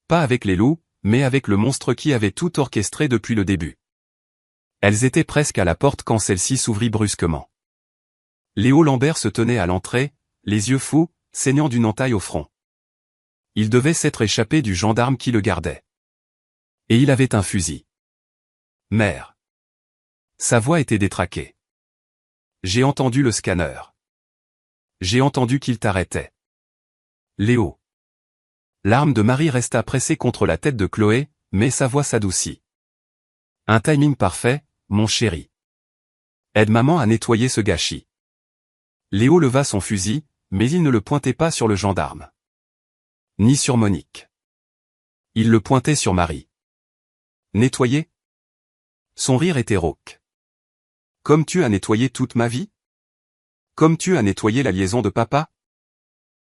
Pas avec les loups, mais avec le monstre qui avait tout orchestré depuis le début. Elles étaient presque à la porte quand celle-ci s'ouvrit brusquement. Léo Lambert se tenait à l'entrée, les yeux fous, saignant d'une entaille au front. Il devait s'être échappé du gendarme qui le gardait. Et il avait un fusil. Mère. Sa voix était détraquée. J'ai entendu le scanner. J'ai entendu qu'il t'arrêtait. Léo. L'arme de Marie resta pressée contre la tête de Chloé, mais sa voix s'adoucit. Un timing parfait, mon chéri. Aide maman à nettoyer ce gâchis. Léo leva son fusil, mais il ne le pointait pas sur le gendarme. Ni sur Monique. Il le pointait sur Marie. Nettoyer? Son rire était rauque. Comme tu as nettoyé toute ma vie? Comme tu as nettoyé la liaison de papa?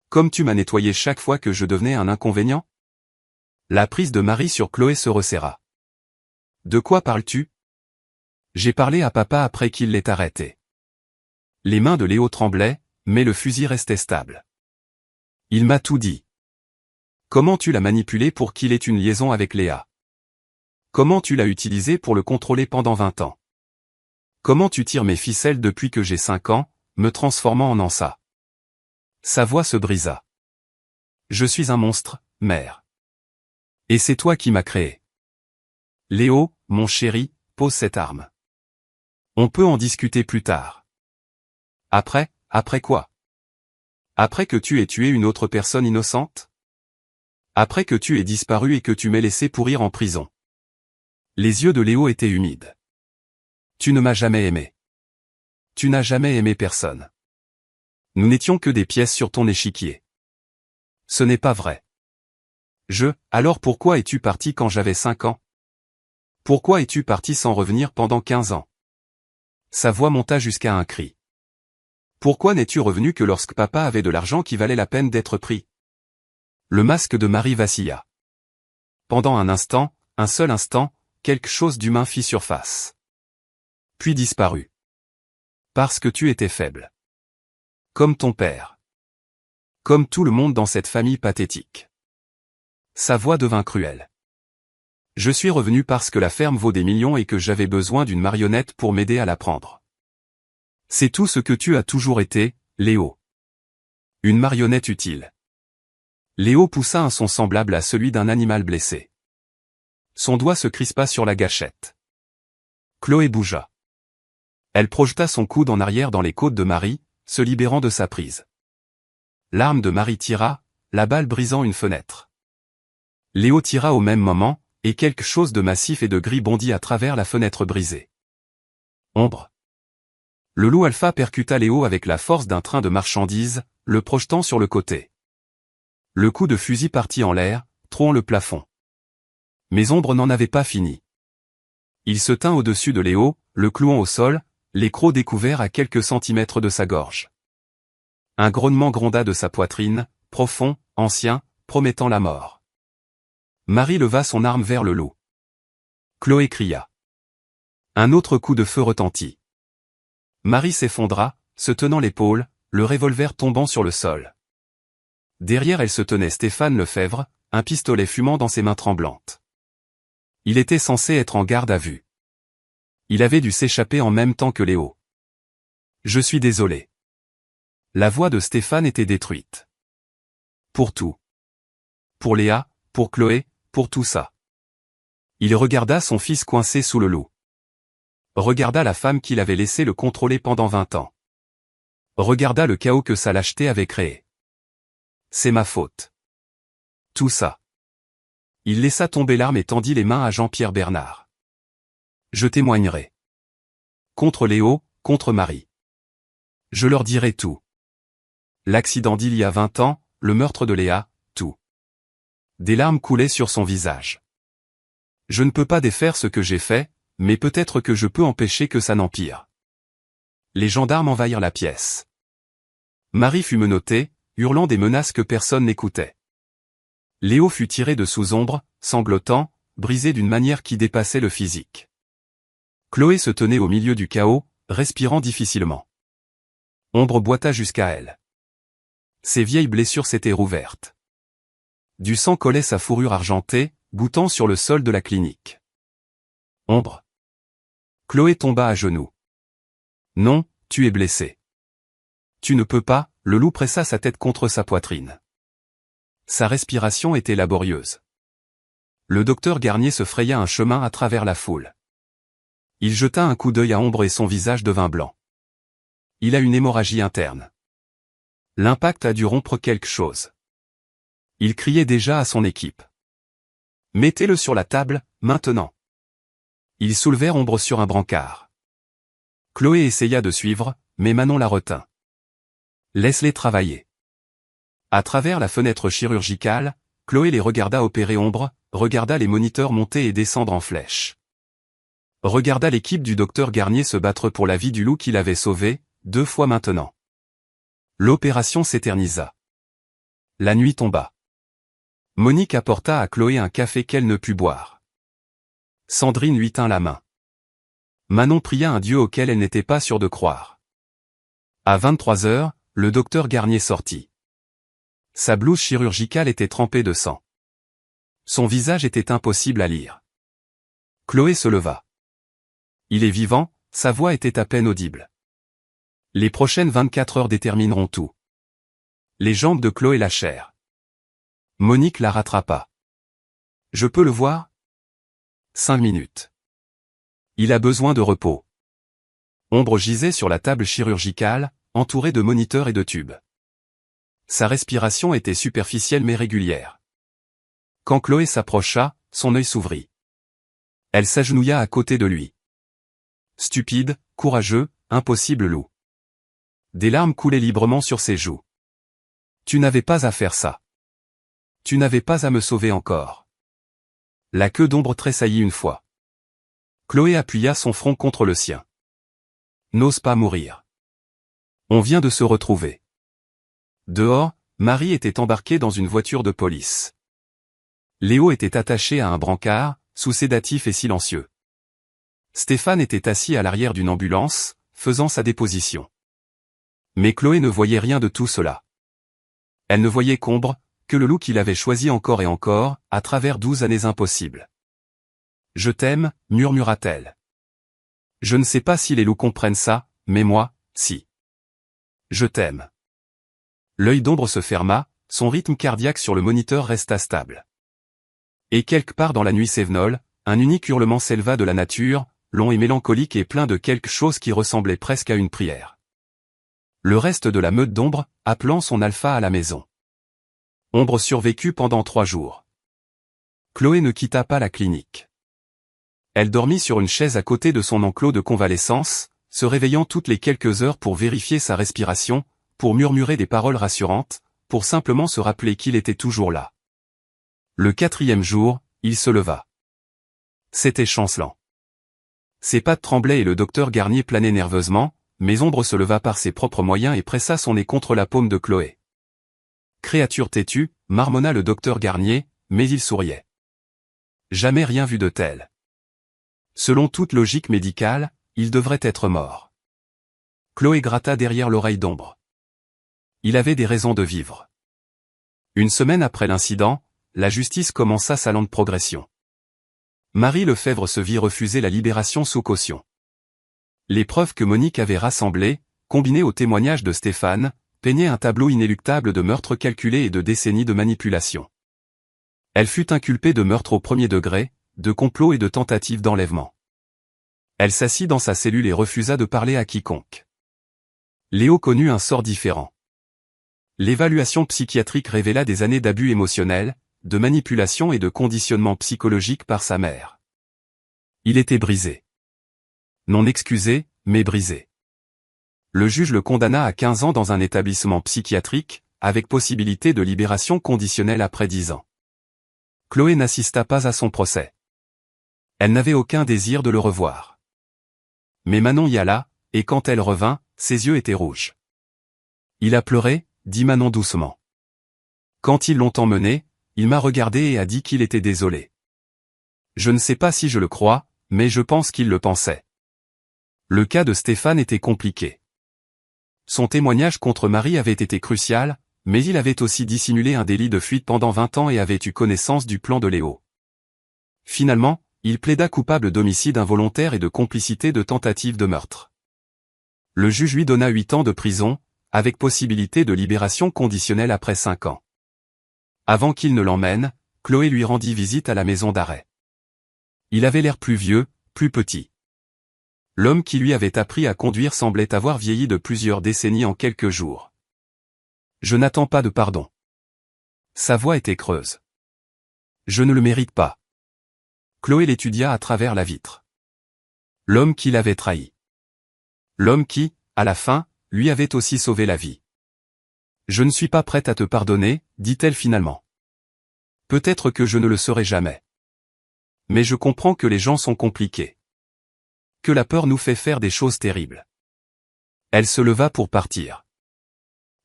Comme tu m'as nettoyé chaque fois que je devenais un inconvénient? La prise de Marie sur Chloé se resserra. De quoi parles-tu? J'ai parlé à papa après qu'il l'ait arrêté. Les mains de Léo tremblaient, mais le fusil restait stable. Il m'a tout dit. Comment tu l'as manipulé pour qu'il ait une liaison avec Léa? Comment tu l'as utilisé pour le contrôler pendant 20 ans? Comment tu tires mes ficelles depuis que j'ai 5 ans, me transformant en Ansa? Sa voix se brisa. Je suis un monstre, mère. Et c'est toi qui m'as créé. Léo, mon chéri, pose cette arme. On peut en discuter plus tard. Après quoi? Après que tu aies tué une autre personne innocente? Après que tu aies disparu et que tu m'aies laissé pourrir en prison. Les yeux de Léo étaient humides. Tu ne m'as jamais aimé. Tu n'as jamais aimé personne. Nous n'étions que des pièces sur ton échiquier. Ce n'est pas vrai. Alors pourquoi es-tu parti quand j'avais 5 ans? Pourquoi es-tu parti sans revenir pendant 15 ans? Sa voix monta jusqu'à un cri. Pourquoi n'es-tu revenu que lorsque papa avait de l'argent qui valait la peine d'être pris? Le masque de Marie vacilla. Pendant un instant, un seul instant, quelque chose d'humain fit surface. Puis disparut. Parce que tu étais faible. Comme ton père. Comme tout le monde dans cette famille pathétique. Sa voix devint cruelle. Je suis revenu parce que la ferme vaut des millions et que j'avais besoin d'une marionnette pour m'aider à la prendre. C'est tout ce que tu as toujours été, Léo. Une marionnette utile. Léo poussa un son semblable à celui d'un animal blessé. Son doigt se crispa sur la gâchette. Chloé bougea. Elle projeta son coude en arrière dans les côtes de Marie, se libérant de sa prise. L'arme de Marie tira, la balle brisant une fenêtre. Léo tira au même moment, et quelque chose de massif et de gris bondit à travers la fenêtre brisée. Ombre. Le loup alpha percuta Léo avec la force d'un train de marchandises, le projetant sur le côté. Le coup de fusil partit en l'air, trouant le plafond. Mais Ombre n'en avait pas fini. Il se tint au-dessus de Léo, le clouant au sol, les crocs découverts à quelques centimètres de sa gorge. Un grognement gronda de sa poitrine, profond, ancien, promettant la mort. Marie leva son arme vers le loup. Chloé cria. Un autre coup de feu retentit. Marie s'effondra, se tenant l'épaule, le revolver tombant sur le sol. Derrière elle se tenait Stéphane Lefebvre, un pistolet fumant dans ses mains tremblantes. Il était censé être en garde à vue. Il avait dû s'échapper en même temps que Léo. Je suis désolé. La voix de Stéphane était détruite. Pour tout. Pour Léa, pour Chloé, pour tout ça. Il regarda son fils coincé sous le loup. Regarda la femme qu'il avait laissé le contrôler pendant 20 ans. Regarda le chaos que sa lâcheté avait créé. C'est ma faute. Tout ça. Il laissa tomber l'arme et tendit les mains à Jean-Pierre Bernard. Je témoignerai. Contre Léo, contre Marie. Je leur dirai tout. L'accident d'il y a 20 ans, le meurtre de Léa, tout. Des larmes coulaient sur son visage. Je ne peux pas défaire ce que j'ai fait, mais peut-être que je peux empêcher que ça n'empire. Les gendarmes envahirent la pièce. Marie fut menottée, hurlant des menaces que personne n'écoutait. Léo fut tiré de sous ombre, sanglotant, brisé d'une manière qui dépassait le physique. Chloé se tenait au milieu du chaos, respirant difficilement. Ombre boita jusqu'à elle. Ses vieilles blessures s'étaient rouvertes. Du sang collait sa fourrure argentée, goûtant sur le sol de la clinique. Ombre. Chloé tomba à genoux. Non, tu es blessé. Tu ne peux pas, le loup pressa sa tête contre sa poitrine. Sa respiration était laborieuse. Le docteur Garnier se fraya un chemin à travers la foule. Il jeta un coup d'œil à Ombre et son visage devint blanc. Il a une hémorragie interne. L'impact a dû rompre quelque chose. Il criait déjà à son équipe. Mettez-le sur la table, maintenant. Ils soulevèrent Ombre sur un brancard. Chloé essaya de suivre, mais Manon la retint. Laisse-les travailler. À travers la fenêtre chirurgicale, Chloé les regarda opérer Ombre, regarda les moniteurs monter et descendre en flèche. Regarda l'équipe du docteur Garnier se battre pour la vie du loup qu'il avait sauvé, 2 fois maintenant. L'opération s'éternisa. La nuit tomba. Monique apporta à Chloé un café qu'elle ne put boire. Sandrine lui tint la main. Manon pria un Dieu auquel elle n'était pas sûre de croire. À 23 heures, le docteur Garnier sortit. Sa blouse chirurgicale était trempée de sang. Son visage était impossible à lire. Chloé se leva. Il est vivant, sa voix était à peine audible. Les prochaines 24 heures détermineront tout. Les jambes de Chloé lâchèrent. Monique la rattrapa. Je peux le voir ? 5 minutes. Il a besoin de repos. Ombre gisait sur la table chirurgicale, entourée de moniteurs et de tubes. Sa respiration était superficielle mais régulière. Quand Chloé s'approcha, son œil s'ouvrit. Elle s'agenouilla à côté de lui. Stupide, courageux, impossible loup. Des larmes coulaient librement sur ses joues. Tu n'avais pas à faire ça. Tu n'avais pas à me sauver encore. La queue d'Ombre tressaillit une fois. Chloé appuya son front contre le sien. N'ose pas mourir. On vient de se retrouver. Dehors, Marie était embarquée dans une voiture de police. Léo était attaché à un brancard, sous sédatif et silencieux. Stéphane était assis à l'arrière d'une ambulance, faisant sa déposition. Mais Chloé ne voyait rien de tout cela. Elle ne voyait qu'Ombre, que le loup qu'il avait choisi encore et encore, à travers 12 années impossibles. « Je t'aime », murmura-t-elle. Je ne sais pas si les loups comprennent ça, mais moi, si. Je t'aime. L'œil d'Ombre se ferma, son rythme cardiaque sur le moniteur resta stable. Et quelque part dans la nuit sévenole, un unique hurlement s'éleva de la nature, long et mélancolique et plein de quelque chose qui ressemblait presque à une prière. Le reste de la meute d'Ombre, appelant son alpha à la maison. Ombre survécut pendant 3 jours. Chloé ne quitta pas la clinique. Elle dormit sur une chaise à côté de son enclos de convalescence, se réveillant toutes les quelques heures pour vérifier sa respiration, pour murmurer des paroles rassurantes, pour simplement se rappeler qu'il était toujours là. Le 4e jour, il se leva. C'était chancelant. Ses pattes tremblaient et le docteur Garnier planait nerveusement, mais Ombre se leva par ses propres moyens et pressa son nez contre la paume de Chloé. Créature têtue, marmonna le docteur Garnier, mais il souriait. Jamais rien vu de tel. Selon toute logique médicale, il devrait être mort. Chloé gratta derrière l'oreille d'Ombre. Il avait des raisons de vivre. Une semaine après l'incident, la justice commença sa lente progression. Marie Lefebvre se vit refuser la libération sous caution. Les preuves que Monique avait rassemblées, combinées aux témoignages de Stéphane, peignaient un tableau inéluctable de meurtres calculés et de décennies de manipulation. Elle fut inculpée de meurtre au 1er degré, de complot et de tentative d'enlèvement. Elle s'assit dans sa cellule et refusa de parler à quiconque. Léo connut un sort différent. L'évaluation psychiatrique révéla des années d'abus émotionnels, de manipulation et de conditionnement psychologique par sa mère. Il était brisé. Non excusé, mais brisé. Le juge le condamna à 15 ans dans un établissement psychiatrique, avec possibilité de libération conditionnelle après 10 ans. Chloé n'assista pas à son procès. Elle n'avait aucun désir de le revoir. Mais Manon y alla, et quand elle revint, ses yeux étaient rouges. Il a pleuré, dit Manon doucement. Quand ils l'ont emmené, il m'a regardé et a dit qu'il était désolé. Je ne sais pas si je le crois, mais je pense qu'il le pensait. Le cas de Stéphane était compliqué. Son témoignage contre Marie avait été crucial, Mais il avait aussi dissimulé un délit de fuite pendant 20 ans et avait eu connaissance du plan de Léo. Finalement, il plaida coupable d'homicide involontaire et de complicité de tentative de meurtre. Le juge lui donna 8 ans de prison, avec possibilité de libération conditionnelle après 5 ans. Avant qu'il ne l'emmène, Chloé lui rendit visite à la maison d'arrêt. Il avait l'air plus vieux, plus petit. L'homme qui lui avait appris à conduire semblait avoir vieilli de plusieurs décennies en quelques jours. Je n'attends pas de pardon. Sa voix était creuse. Je ne le mérite pas. Chloé l'étudia à travers la vitre. L'homme qui l'avait trahi. L'homme qui, à la fin, lui avait aussi sauvé la vie. Je ne suis pas prête à te pardonner, dit-elle finalement. Peut-être que je ne le serai jamais. Mais je comprends que les gens sont compliqués. Que la peur nous fait faire des choses terribles. Elle se leva pour partir.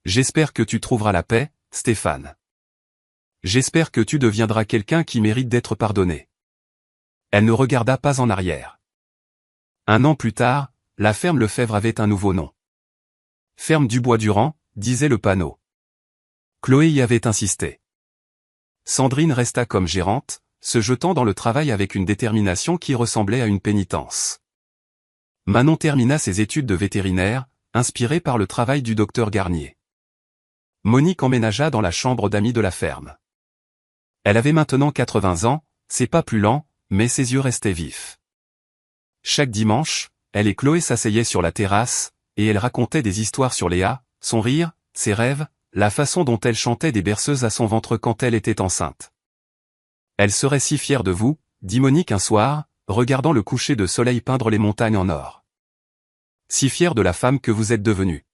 J'espère que tu trouveras la paix, Stéphane. J'espère que tu deviendras quelqu'un qui mérite d'être pardonné. Elle ne regarda pas en arrière. 1 an plus tard, la ferme Lefebvre avait un nouveau nom. Ferme du Bois-Durand, disait le panneau. Chloé y avait insisté. Sandrine resta comme gérante, se jetant dans le travail avec une détermination qui ressemblait à une pénitence. Manon termina ses études de vétérinaire, inspirée par le travail du docteur Garnier. Monique emménagea dans la chambre d'amis de la ferme. Elle avait maintenant 80 ans, c'est pas plus lent, mais ses yeux restaient vifs. Chaque dimanche, elle et Chloé s'asseyaient sur la terrasse, et elle racontait des histoires sur Léa, son rire, ses rêves, la façon dont elle chantait des berceuses à son ventre quand elle était enceinte. Elle serait si fière de vous, dit Monique un soir, regardant le coucher de soleil peindre les montagnes en or. Si fière de la femme que vous êtes devenue.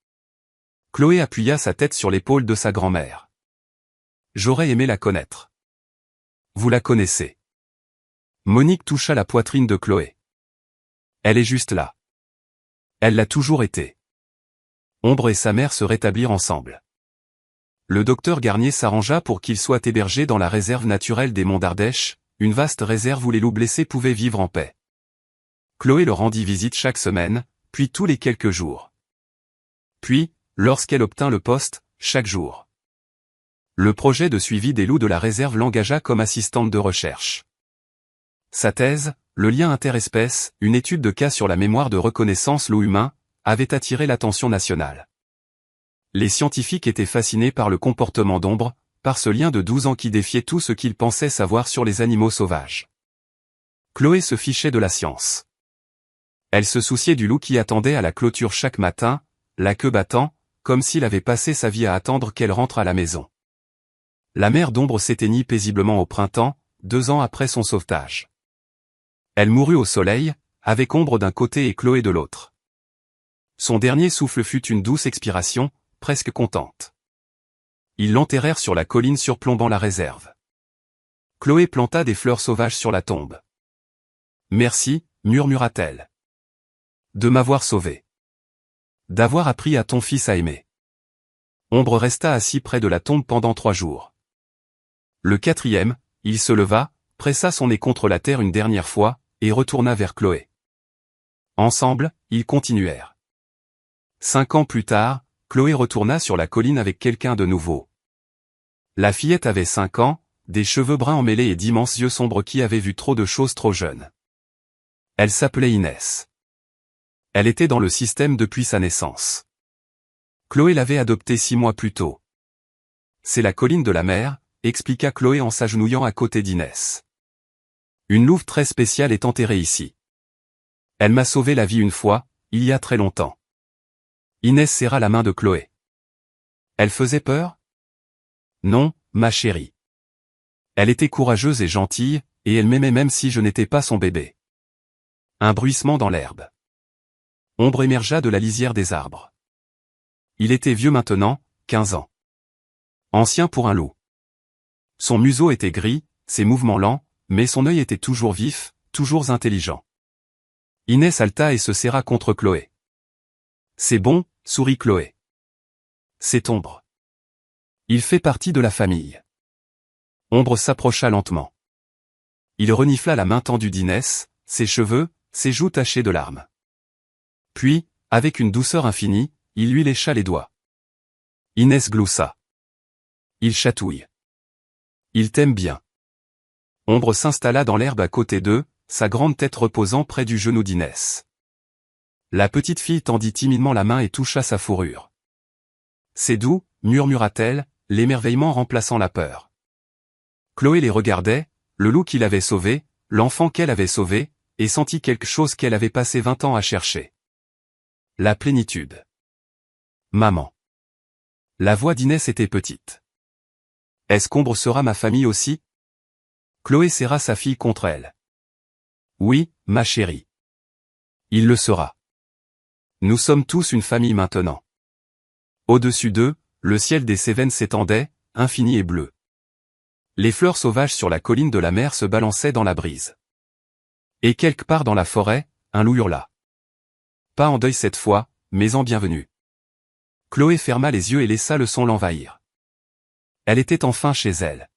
Chloé appuya sa tête sur l'épaule de sa grand-mère. J'aurais aimé la connaître. Vous la connaissez. Monique toucha la poitrine de Chloé. Elle est juste là. Elle l'a toujours été. Ombre et sa mère se rétablirent ensemble. Le docteur Garnier s'arrangea pour qu'ils soient hébergés dans la réserve naturelle des Monts d'Ardèche, une vaste réserve où les loups blessés pouvaient vivre en paix. Chloé leur rendit visite chaque semaine, puis tous les quelques jours. Puis, lorsqu'elle obtint le poste, chaque jour. Le projet de suivi des loups de la réserve l'engagea comme assistante de recherche. Sa thèse, le lien interespèce, une étude de cas sur la mémoire de reconnaissance loup humain, avait attiré l'attention nationale. Les scientifiques étaient fascinés par le comportement d'Ombre, par ce lien de 12 ans qui défiait tout ce qu'ils pensaient savoir sur les animaux sauvages. Chloé se fichait de la science. Elle se souciait du loup qui attendait à la clôture chaque matin, la queue battant, comme s'il avait passé sa vie à attendre qu'elle rentre à la maison. La mère d'Ombre s'éteignit paisiblement au printemps, 2 ans après son sauvetage. Elle mourut au soleil, avec Ombre d'un côté et Chloé de l'autre. Son dernier souffle fut une douce expiration, presque contente. Ils l'enterrèrent sur la colline surplombant la réserve. Chloé planta des fleurs sauvages sur la tombe. « Merci, murmura-t-elle. De m'avoir sauvé. D'avoir appris à ton fils à aimer. » Ombre resta assis près de la tombe pendant 3 jours. Le 4e, il se leva, pressa son nez contre la terre une dernière fois, et retourna vers Chloé. Ensemble, ils continuèrent. 5 ans plus tard, Chloé retourna sur la colline avec quelqu'un de nouveau. La fillette avait 5 ans, des cheveux bruns emmêlés et d'immenses yeux sombres qui avaient vu trop de choses trop jeunes. Elle s'appelait Inès. Elle était dans le système depuis sa naissance. Chloé l'avait adoptée 6 mois plus tôt. C'est la colline de la mer, expliqua Chloé en s'agenouillant à côté d'Inès. Une louve très spéciale est enterrée ici. Elle m'a sauvé la vie une fois, il y a très longtemps. Inès serra la main de Chloé. Elle faisait peur? Non, ma chérie. Elle était courageuse et gentille, et elle m'aimait même si je n'étais pas son bébé. Un bruissement dans l'herbe. Ombre émergea de la lisière des arbres. Il était vieux maintenant, 15 ans. Ancien pour un loup. Son museau était gris, ses mouvements lents, mais son œil était toujours vif, toujours intelligent. Inès halta et se serra contre Chloé. C'est bon, sourit Chloé. C'est Ombre. Il fait partie de la famille. Ombre s'approcha lentement. Il renifla la main tendue d'Inès, ses cheveux, ses joues tachées de larmes. Puis, avec une douceur infinie, il lui lécha les doigts. Inès gloussa. Il chatouille. Il t'aime bien. Ombre s'installa dans l'herbe à côté d'eux, sa grande tête reposant près du genou d'Inès. La petite fille tendit timidement la main et toucha sa fourrure. C'est doux, murmura-t-elle, l'émerveillement remplaçant la peur. Chloé les regardait, le loup qu'il avait sauvé, l'enfant qu'elle avait sauvé, et sentit quelque chose qu'elle avait passé 20 ans à chercher. La plénitude. Maman. La voix d'Inès était petite. Est-ce qu'Ombre sera ma famille aussi? Chloé serra sa fille contre elle. Oui, ma chérie. Il le sera. Nous sommes tous une famille maintenant. Au-dessus d'eux, le ciel des Cévennes s'étendait, infini et bleu. Les fleurs sauvages sur la colline de la mer se balançaient dans la brise. Et quelque part dans la forêt, un loup hurla. Pas en deuil cette fois, mais en bienvenue. Chloé ferma les yeux et laissa le son l'envahir. Elle était enfin chez elle.